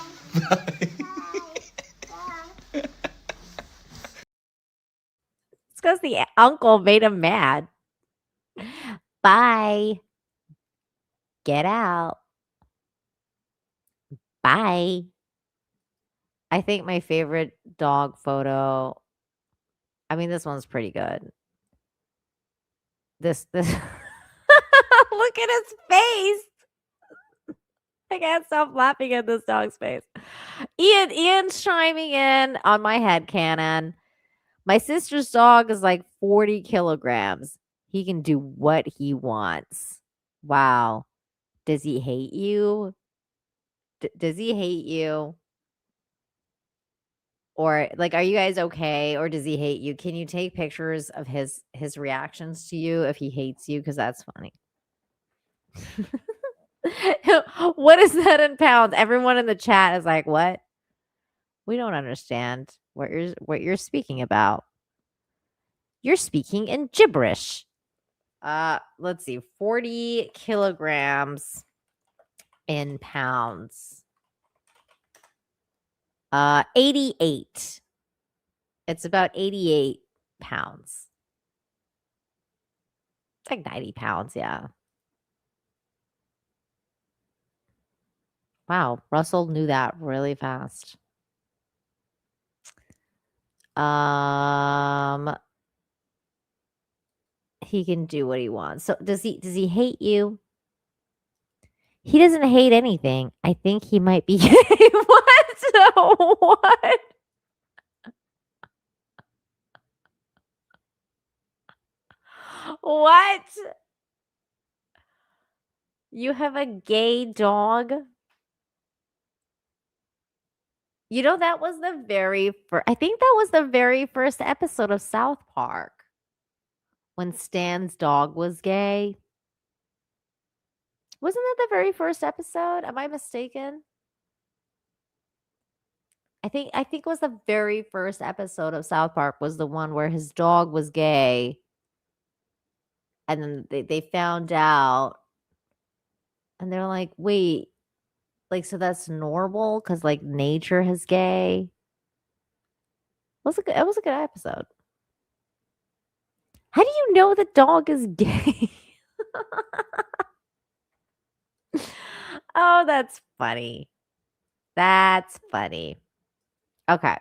It's because the uncle made him mad. Bye. Get out. Bye. I think my favorite dog photo. I mean, this one's pretty good. This look at his face. I can't stop laughing at this dog's face. Ian's chiming in on my headcanon. My sister's dog is like 40 kilograms. He can do what he wants. Wow. Does he hate you? Does he hate you? Or like, are you guys okay? Or does he hate you? Can you take pictures of his reactions to you if he hates you? Because that's funny. What is that in pounds? Everyone in the chat is like, what? We don't understand what you're speaking about. You're speaking in gibberish. Let's see, 40 kilograms in pounds. 88. It's about 88 pounds. It's like 90 pounds, yeah. Wow, Russell knew that really fast. He can do what he wants. So does he hate you? He doesn't hate anything. I think he might be what? What? What? You have a gay dog? You know, that was the very first, I think that was the very first episode of South Park when Stan's dog was gay. Wasn't that the very first episode? Am I mistaken? I think it was the very first episode of South Park was the one where his dog was gay. And then they found out and they're like, wait, like, so that's normal because like nature is gay. It was a good episode. How do you know the dog is gay? Oh, that's funny. That's funny. Okay.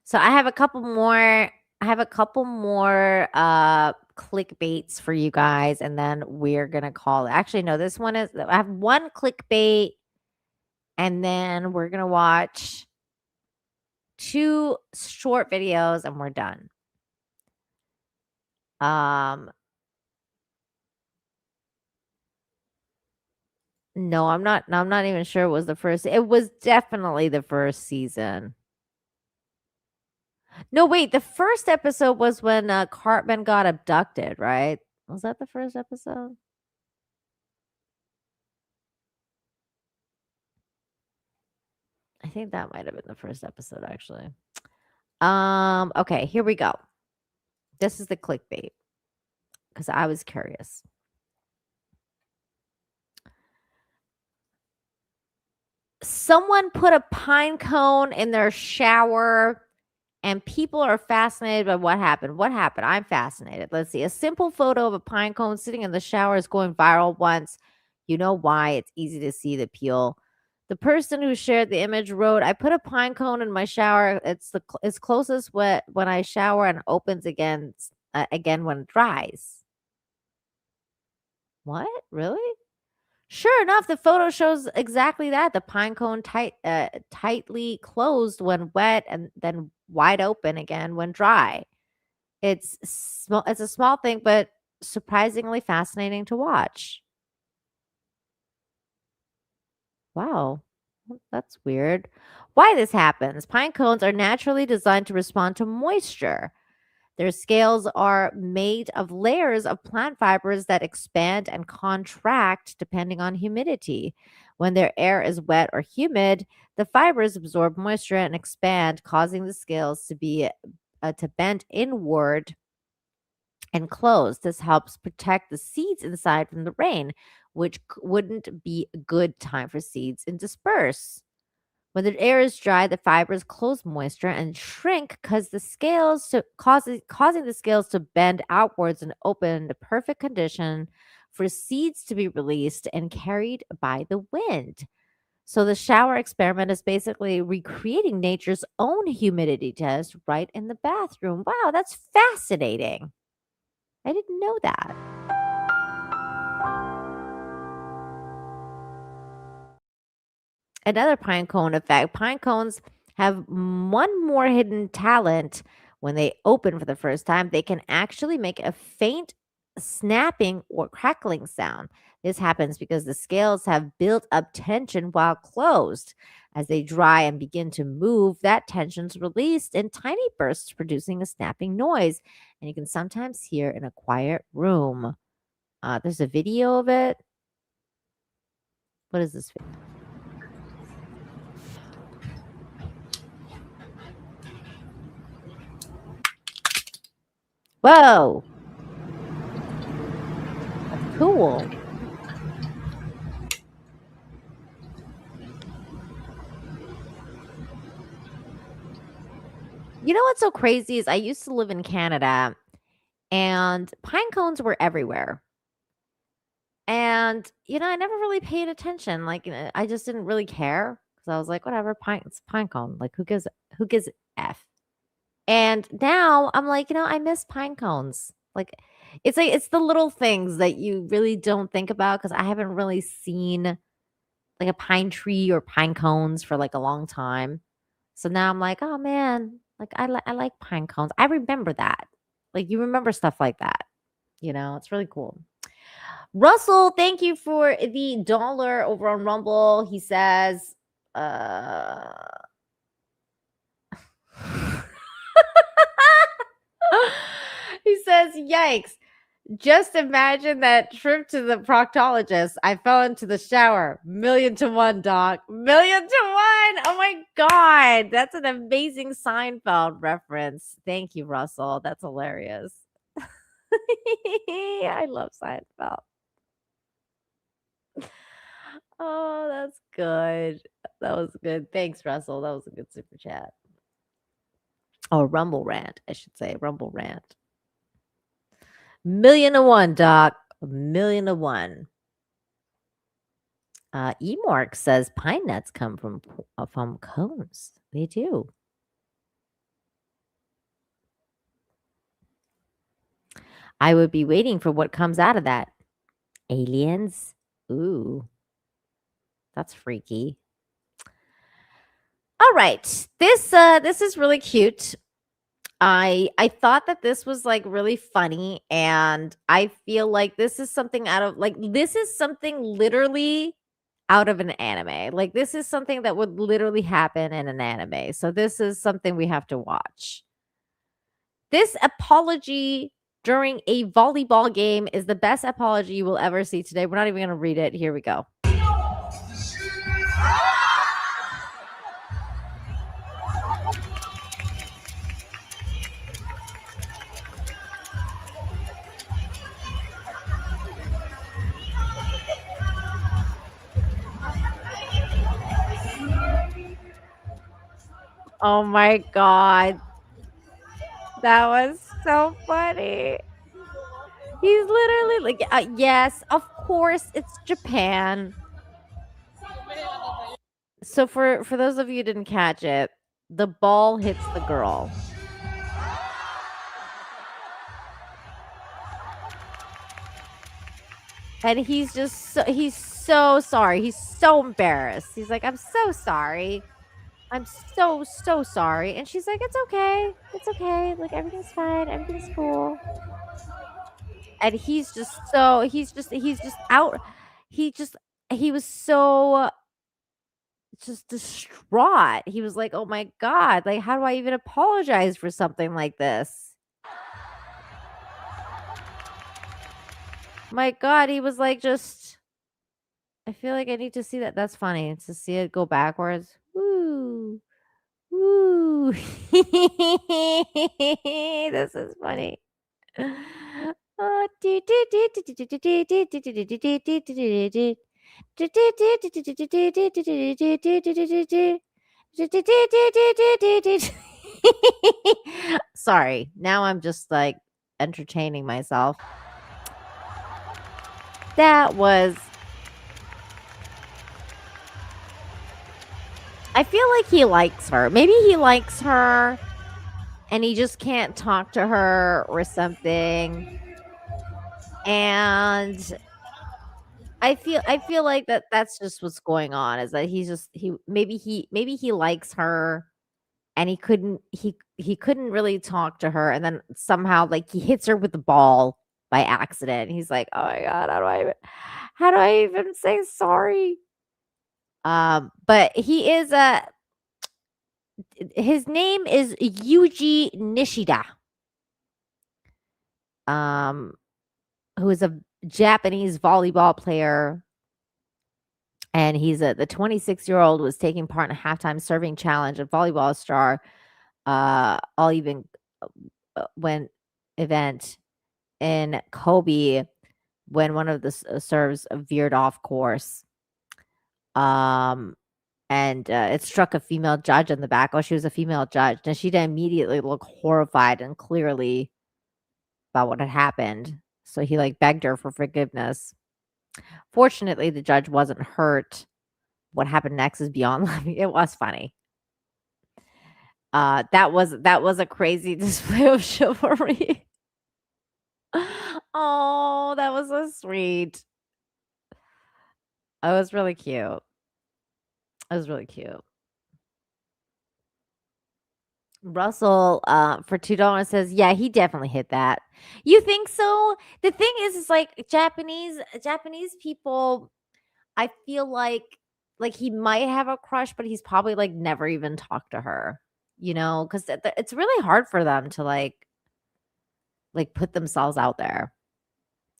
So I have a couple more clickbaits for you guys, and then we're gonna call it. Actually, no, this one is I have one clickbait, and then we're gonna watch 2 short videos and we're done. No, I'm not even sure it was the first. It was definitely the first season. No, wait, the first episode was when Cartman got abducted, right? Was that the first episode? I think that might have been the first episode, actually. Okay, here we go. This is the clickbait because I was curious. Someone put a pine cone in their shower and people are fascinated by what happened. What happened? I'm fascinated. Let's see. A simple photo of a pine cone sitting in the shower is going viral once. You know why? It's easy to see the peel. The person who shared the image wrote, I put a pine cone in my shower. It's closest when I shower and opens again when it dries. What? Really? Sure enough, the photo shows exactly that. The pine cone tightly closed when wet and then wide open again when dry. It's a small thing, but surprisingly fascinating to watch. Wow. That's weird. Why this happens? Pine cones are naturally designed to respond to moisture. Their scales are made of layers of plant fibers that expand and contract depending on humidity. When their air is wet or humid, the fibers absorb moisture and expand, causing the scales to bend inward and close. This helps protect the seeds inside from the rain, which wouldn't be a good time for seeds and disperse. When the air is dry, the fibers close moisture and shrink causing the scales to bend outwards and open the perfect condition for seeds to be released and carried by the wind. So the shower experiment is basically recreating nature's own humidity test right in the bathroom. Wow, that's fascinating. I didn't know that. Another pine cone effect. Pine cones have one more hidden talent. When they open for the first time, they can actually make a faint snapping or crackling sound. This happens because the scales have built up tension while closed. As they dry and begin to move, that tension is released in tiny bursts, producing a snapping noise. And you can sometimes hear in a quiet room. There's a video of it. What is this video? Whoa. That's cool. You know what's so crazy is I used to live in Canada and pine cones were everywhere. And, I never really paid attention. Like, I just didn't really care because I was like, whatever, it's a pine cone. Like, who gives F? And now I'm like, I miss pine cones. Like it's the little things that you really don't think about because I haven't really seen like a pine tree or pine cones for like a long time. So now I'm like, oh man, like I like pine cones. I remember that. Like you remember stuff like that. It's really cool. Russell, thank you for the $1 over on Rumble. He says, he says, yikes. Just imagine that trip to the proctologist. I fell into the shower. 1,000,000 to 1, doc. 1,000,000 to 1. Oh my God. That's an amazing Seinfeld reference. Thank you, Russell. That's hilarious. I love Seinfeld. Oh, that's good. That was good. Thanks, Russell. That was a good super chat. Oh, Rumble rant, I should say. Rumble rant. 1,000,000 to 1, doc. 1,000,000 to 1. Emork says pine nuts come from cones. They do. I would be waiting for what comes out of that. Aliens? Ooh. That's freaky. All right. This is really cute. I thought that this was like really funny, and I feel like this is something literally out of an anime. Like this is something that would literally happen in an anime. So this is something we have to watch. This apology during a volleyball game is the best apology you will ever see today. We're not even going to read it. Here we go. Oh my God. That was so funny. He's literally like, yes, of course, it's Japan. So for those of you who didn't catch it, the ball hits the girl. And he's so sorry. He's so embarrassed. He's like, I'm so sorry. I'm so sorry. And she's like, it's okay. It's okay. Like everything's fine. Everything's cool. And he's just out. He was so just distraught. He was like, oh my God, like, how do I even apologize for something like this? My God, he was like, I feel like I need to see that. That's funny to see it go backwards. Woo. Woo. This is funny. Sorry. Now I'm just like entertaining myself. That was. I feel like he likes her. Maybe he likes her and he just can't talk to her or something. And I feel like that's just what's going on, is that maybe he likes her and he couldn't really talk to her, and then somehow like he hits her with the ball by accident. He's like, oh my God, how do I even say sorry? But he is his name is Yuji Nishida. Who is a Japanese volleyball player. And he's the 26-year-old was taking part in a halftime serving challenge at volleyball star all even when event in Kobe, when one of the serves veered off course. And it struck a female judge in the back. Oh, she was a female judge. And she immediately looked horrified and clearly about what had happened. So he like begged her for forgiveness. Fortunately, the judge wasn't hurt. What happened next is beyond laughing. It was funny. That was a crazy display of chivalry. Oh, that was so sweet. It was really cute. It was really cute. Russell for $2 says, yeah, he definitely hit that. You think so? The thing is like Japanese people, I feel like he might have a crush, but he's probably like never even talked to her, because it's really hard for them to like put themselves out there.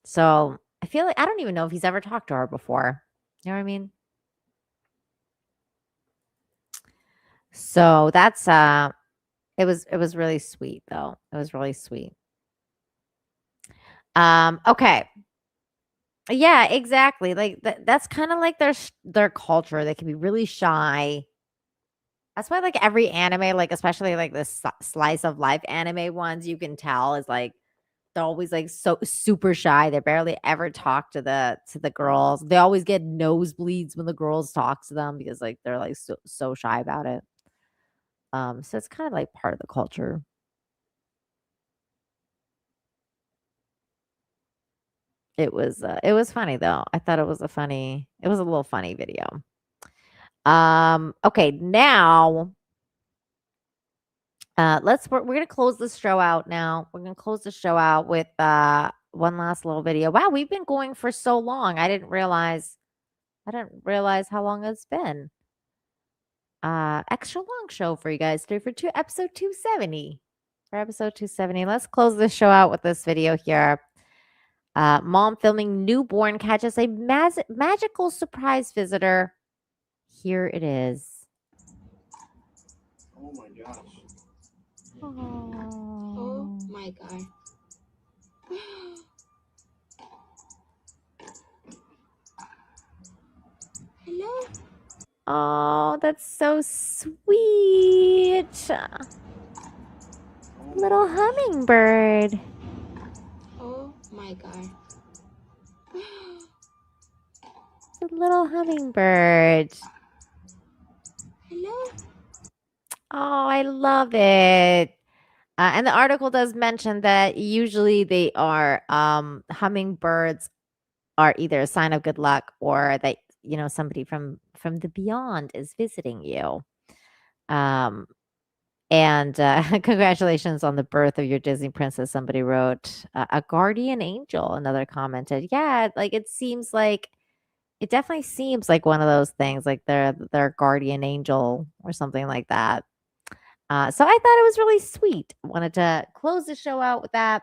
So I feel like I don't even know if he's ever talked to her before. You know what I mean? So that's it was really sweet though. It was really sweet. Okay. Yeah, exactly. Like that's kind of like their culture. They can be really shy. That's why like every anime, like especially like this slice of life anime ones, you can tell is like they're always like so super shy. They barely ever talk to the girls. They always get nosebleeds when the girls talk to them because like they're like so shy about it. So it's kind of like part of the culture. It was funny though. I thought it was a little funny video. Okay, now we're gonna close the show out now. We're gonna close the show out with one last little video. Wow, we've been going for so long. I didn't realize how long it's been. Extra long show for you guys. 3 for 2, episode 270. For episode 270. Let's close the show out with this video here. Mom filming newborn catches a magical surprise visitor. Here it is. Oh my gosh. Oh my God. Hello? Oh, that's so sweet. Little hummingbird. Oh my God. It's a little hummingbird. Hello? Oh, I love it. And the article does mention that usually they are hummingbirds are either a sign of good luck or that somebody from the beyond is visiting you. And congratulations on the birth of your Disney princess. Somebody wrote a guardian angel. Another commented, yeah, like it definitely seems like one of those things, like their guardian angel or something like that. So I thought it was really sweet. Wanted to close the show out with that.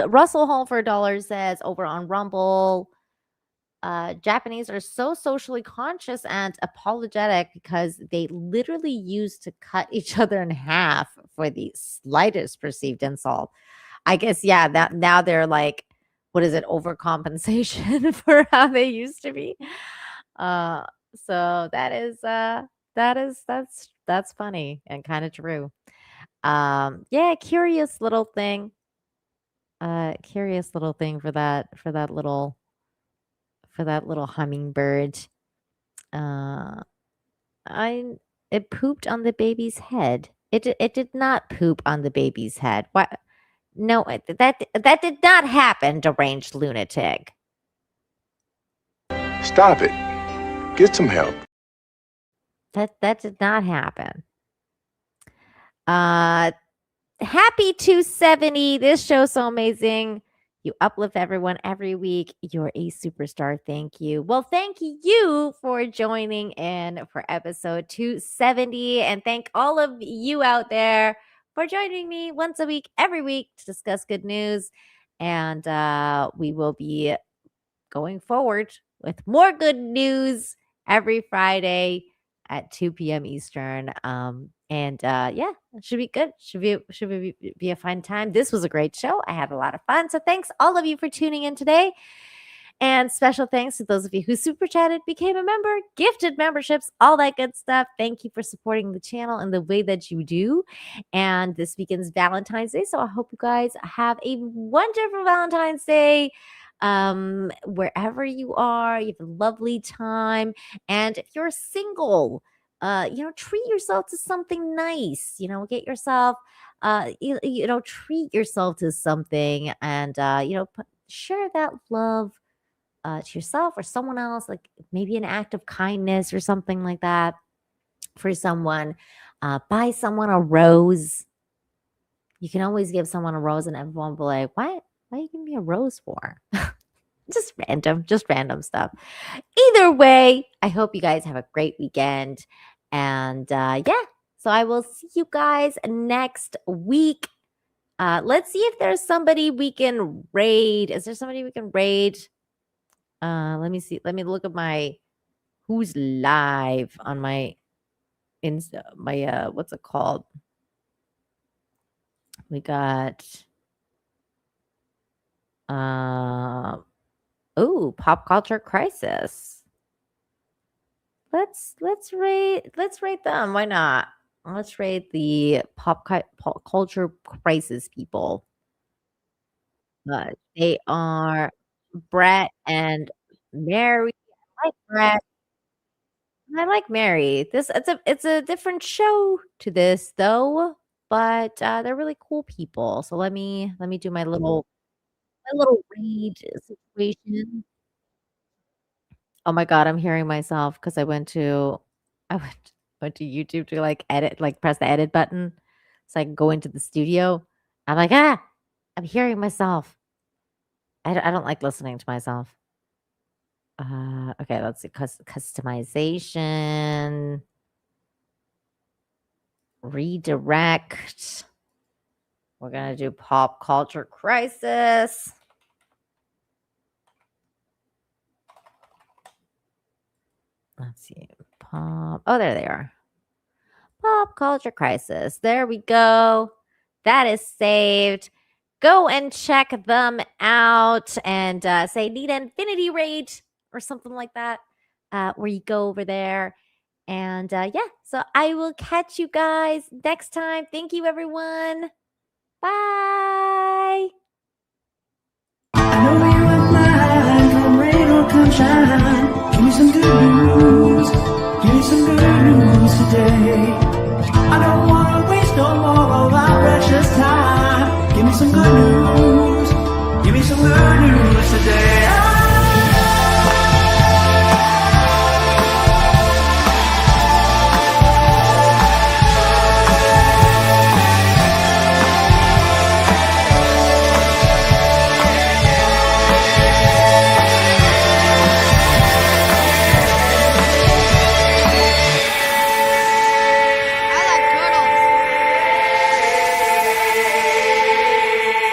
Russell Hall for $1 says over on Rumble, Japanese are so socially conscious and apologetic because they literally used to cut each other in half for the slightest perceived insult. I guess, yeah, that now they're like, what is it, overcompensation for how they used to be. So that's funny and kind of true. Yeah, curious little thing for that little hummingbird. It pooped on the baby's head. It did not poop on the baby's head. What? No, that did not happen, deranged lunatic. Stop it. Get some help. That did not happen. Happy 270. This show's so amazing. You uplift everyone every week. You're a superstar. Thank you. Well, thank you for joining in for episode 270. And thank all of you out there for joining me once a week, every week to discuss good news. And we will be going forward with more good news every Friday at 2 p.m. Eastern. Yeah, it should be good. Should be a fun time. This was a great show. I had a lot of fun. So thanks all of you for tuning in today. And special thanks to those of you who super chatted, became a member, gifted memberships, all that good stuff. Thank you for supporting the channel in the way that you do. And this weekend's Valentine's Day. So I hope you guys have a wonderful Valentine's Day. Wherever you are, you have a lovely time. And if you're single, treat yourself to something nice. Get yourself, treat yourself to something, and share that love to yourself or someone else, like maybe an act of kindness or something like that for someone. Buy someone a rose. You can always give someone a rose, and everyone will be like, "What? Why are you giving me a rose for?" just random stuff. Either way, I hope you guys have a great weekend. And so I will see you guys next week. Let's see if there's somebody we can raid. Is there somebody we can raid? Let me see. Let me look at who's live on my Insta. What's it called? We got Pop Culture Crisis. Let's rate them. Why not? Let's rate the pop culture crisis people. They are Brett and Mary. I like Brett. I like Mary. It's a different show to this though, but they're really cool people. So let me do my little read situation. Oh my god, I'm hearing myself because I went to YouTube to like edit, like press the edit button so I can go into the studio. I'm like, I'm hearing myself. I don't like listening to myself. Okay, let's see. Customization. Redirect. We're gonna do pop culture crisis. Let's see. Pop. Oh, there they are. Pop culture crisis. There we go. That is saved. Go and check them out and say need infinity rate or something like that. Where you go over there. And yeah, so I will catch you guys next time. Thank you, everyone. Bye. I know you are mine, come rain or come shine. Give me some good news. Give me some good news today. I don't want to waste no more of our precious time. Give me some good news. Give me some good news.